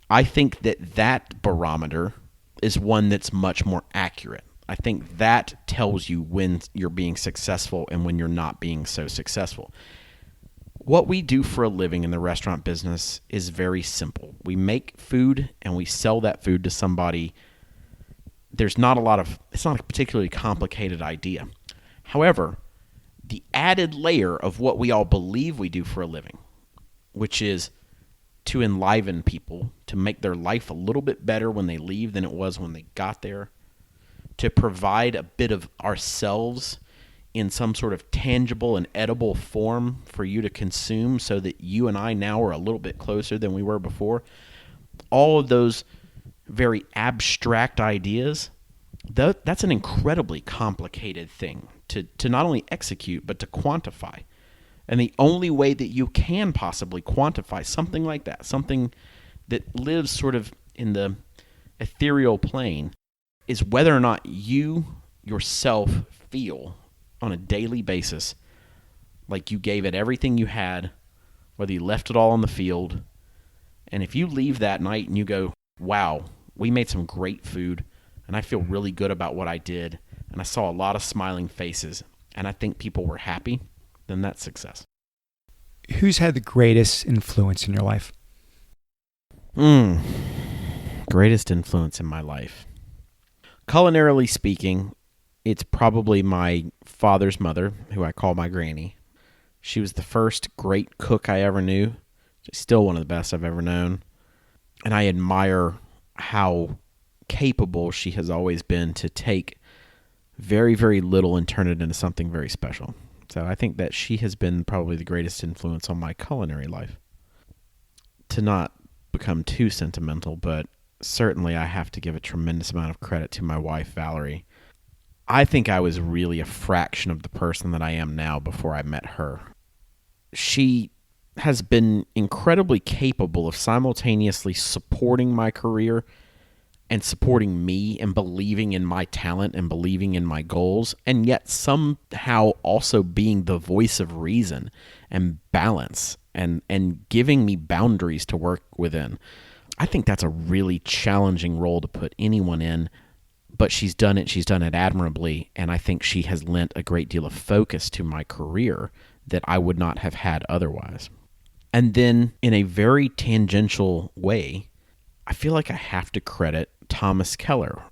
I think that barometer is one that's much more accurate. I think that tells you when you're being successful and when you're not being so successful. What we do for a living in the restaurant business is very simple. We make food and we sell that food to somebody it's not a particularly complicated idea. However, the added layer of what we all believe we do for a living, which is to enliven people, to make their life a little bit better when they leave than it was when they got there, to provide a bit of ourselves in some sort of tangible and edible form for you to consume so that you and I now are a little bit closer than we were before. All of those very abstract ideas, that's an incredibly complicated thing to not only execute, but to quantify. And the only way that you can possibly quantify something like that, something that lives sort of in the ethereal plane, is whether or not you yourself feel on a daily basis like you gave it everything you had, whether you left it all on the field. And if you leave that night and you go, wow, we made some great food, and I feel really good about what I did, and I saw a lot of smiling faces, and I think people were happy, then that's success. Who's had the greatest influence in your life? Greatest influence in my life. Culinarily speaking, it's probably my father's mother, who I call my granny. She was the first great cook I ever knew. She's still one of the best I've ever known. And I admire how capable she has always been to take very, very little and turn it into something very special. So I think that she has been probably the greatest influence on my culinary life. To not become too sentimental, but certainly I have to give a tremendous amount of credit to my wife, Valerie. I think I was really a fraction of the person that I am now before I met her. She has been incredibly capable of simultaneously supporting my career and supporting me and believing in my talent and believing in my goals, and yet somehow also being the voice of reason and balance and giving me boundaries to work within. I think that's a really challenging role to put anyone in, but she's done it admirably, and I think she has lent a great deal of focus to my career that I would not have had otherwise. And then in a very tangential way, I feel like I have to credit Thomas Keller.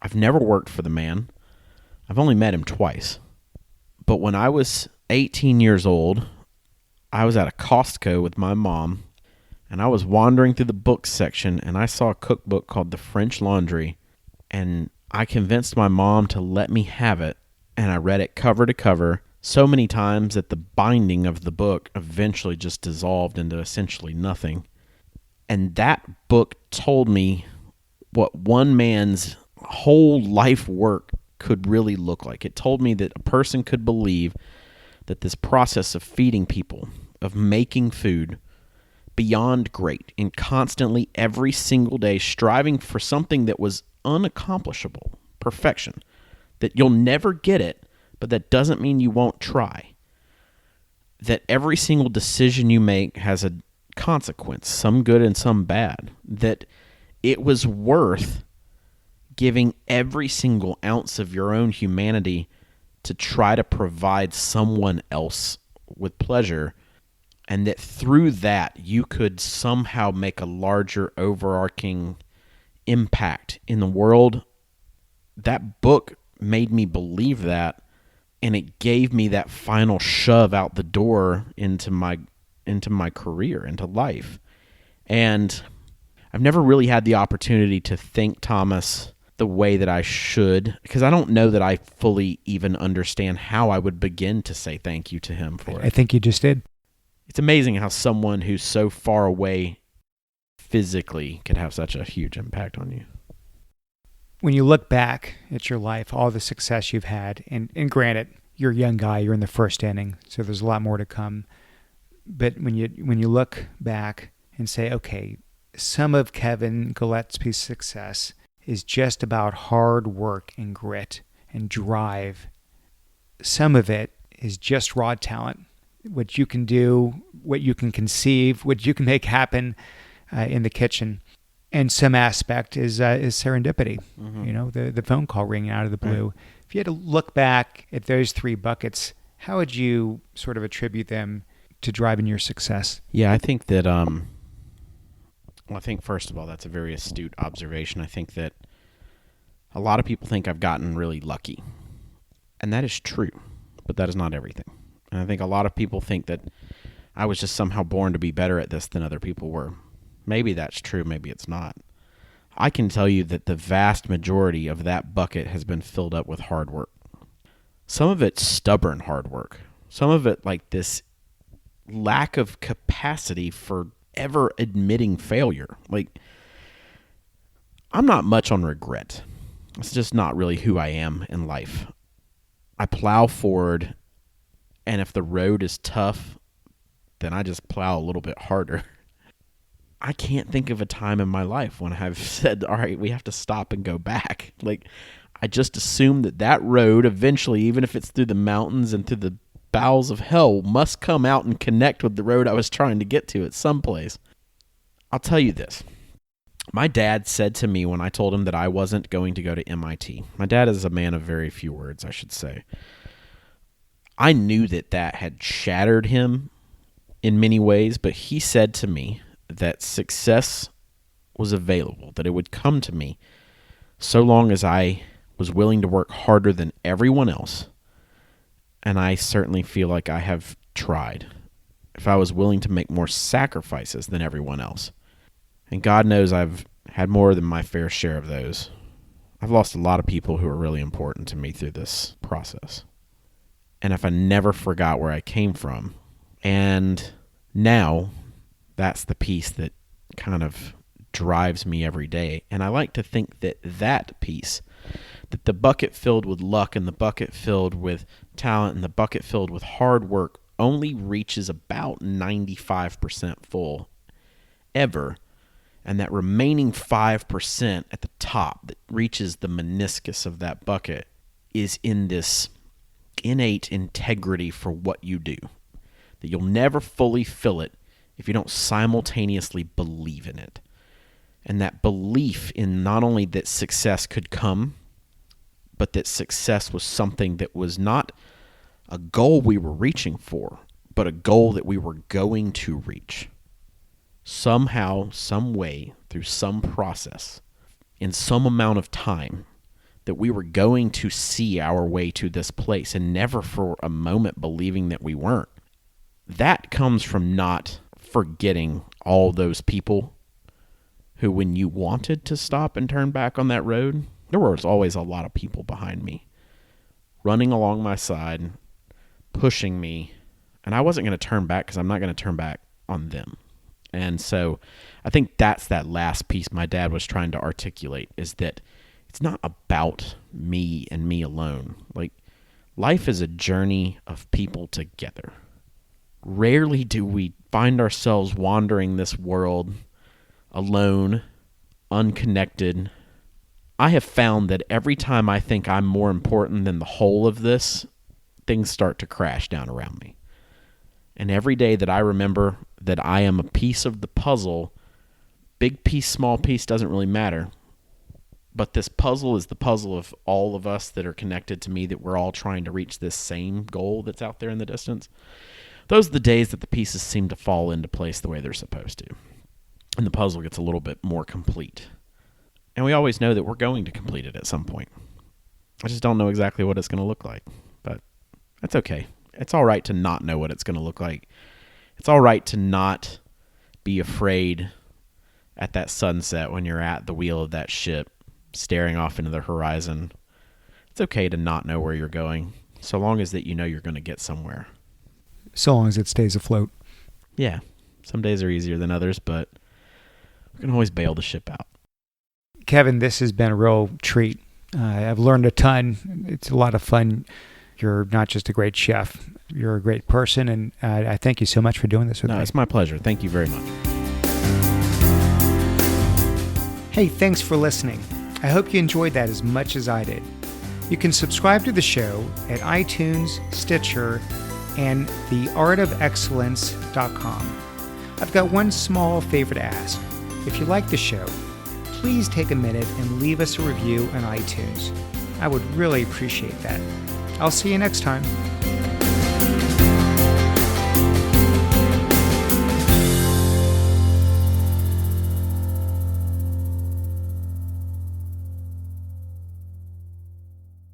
I've never worked for the man. I've only met him twice. But when I was 18 years old, I was at a Costco with my mom, and I was wandering through the books section, and I saw a cookbook called The French Laundry, and I convinced my mom to let me have it, and I read it cover to cover so many times that the binding of the book eventually just dissolved into essentially nothing. And that book told me what one man's whole life work could really look like. It told me that a person could believe that this process of feeding people, of making food, beyond great, and constantly every single day striving for something that was unaccomplishable, perfection, that you'll never get it, but that doesn't mean you won't try. That every single decision you make has a consequence, some good and some bad. That it was worth giving every single ounce of your own humanity to try to provide someone else with pleasure, and that through that you could somehow make a larger overarching impact in the world. That book made me believe that, and it gave me that final shove out the door into my career, into life. And I've never really had the opportunity to thank Thomas the way that I should, because I don't know that I fully even understand how I would begin to say thank you to him for it. I think you just did. It's amazing how someone who's so far away physically could have such a huge impact on you. When you look back at your life, all the success you've had, and granted, you're a young guy, you're in the first inning, so there's a lot more to come. But when you look back and say, okay, some of Kevin Gillespie's success is just about hard work and grit and drive. Some of it is just raw talent, what you can do, what you can conceive, what you can make happen in the kitchen. And some aspect is serendipity, the phone call ringing out of the blue. Right. If you had to look back at those three buckets, how would you sort of attribute them to driving your success? Yeah, I think that, well, I think first of all, that's a very astute observation. I think that A lot of people think I've gotten really lucky. And that is true, but that is not everything. And I think a lot of people think that I was just somehow born to be better at this than other people were. Maybe that's true, maybe it's not. I can tell you that the vast majority of that bucket has been filled up with hard work. Some of it's stubborn hard work. Some of it like this lack of capacity for ever admitting failure. Like, I'm not much on regret. It's just not really who I am in life. I plow forward, and if the road is tough, then I just plow a little bit harder. I can't think of a time in my life when I've said, all right, we have to stop and go back. Like, I just assume that road eventually, even if it's through the mountains and through the bowels of hell, must come out and connect with the road I was trying to get to at some place. I'll tell you this. My dad said to me when I told him that I wasn't going to go to MIT. My dad is a man of very few words, I should say. I knew that had shattered him in many ways, but he said to me that success was available, that it would come to me so long as I was willing to work harder than everyone else. And I certainly feel like I have tried. If I was willing to make more sacrifices than everyone else. And God knows I've had more than my fair share of those. I've lost a lot of people who are really important to me through this process. And if I never forgot where I came from, and now that's the piece that kind of drives me every day. And I like to think that piece, that the bucket filled with luck and the bucket filled with talent and the bucket filled with hard work only reaches about 95% full ever. And that remaining 5% at the top that reaches the meniscus of that bucket is in this innate integrity for what you do. That you'll never fully fill it if you don't simultaneously believe in it. And that belief in not only that success could come, but that success was something that was not a goal we were reaching for, but a goal that we were going to reach. Somehow, some way, through some process, in some amount of time, that we were going to see our way to this place, and never for a moment believing that we weren't. That comes from not forgetting all those people who, when you wanted to stop and turn back on that road, there was always a lot of people behind me, running along my side, pushing me, and I wasn't going to turn back because I'm not going to turn back on them. And so I think that's that last piece my dad was trying to articulate, is that it's not about me and me alone. Like, life is a journey of people together. Rarely do we find ourselves wandering this world alone, unconnected. I have found that every time I think I'm more important than the whole of this, things start to crash down around me. And every day that I remember that I am a piece of the puzzle, big piece, small piece, doesn't really matter. But this puzzle is the puzzle of all of us that are connected to me, that we're all trying to reach this same goal that's out there in the distance. Those are the days that the pieces seem to fall into place the way they're supposed to. And the puzzle gets a little bit more complete. And we always know that we're going to complete it at some point. I just don't know exactly what it's going to look like. But that's okay. It's all right to not know what it's going to look like. It's all right to not be afraid at that sunset when you're at the wheel of that ship, staring off into the horizon. It's okay to not know where you're going, so long as that you know you're going to get somewhere. So long as it stays afloat. Yeah. Some days are easier than others, but we can always bail the ship out. Kevin, this has been a real treat. I've learned a ton. It's a lot of fun. You're not just a great chef. You're a great person, and I thank you so much for doing this with me. No, it's my pleasure. Thank you very much. Hey, thanks for listening. I hope you enjoyed that as much as I did. You can subscribe to the show at iTunes, Stitcher, and theartofexcellence.com. I've got one small favor to ask. If you like the show, please take a minute and leave us a review on iTunes. I would really appreciate that. I'll see you next time.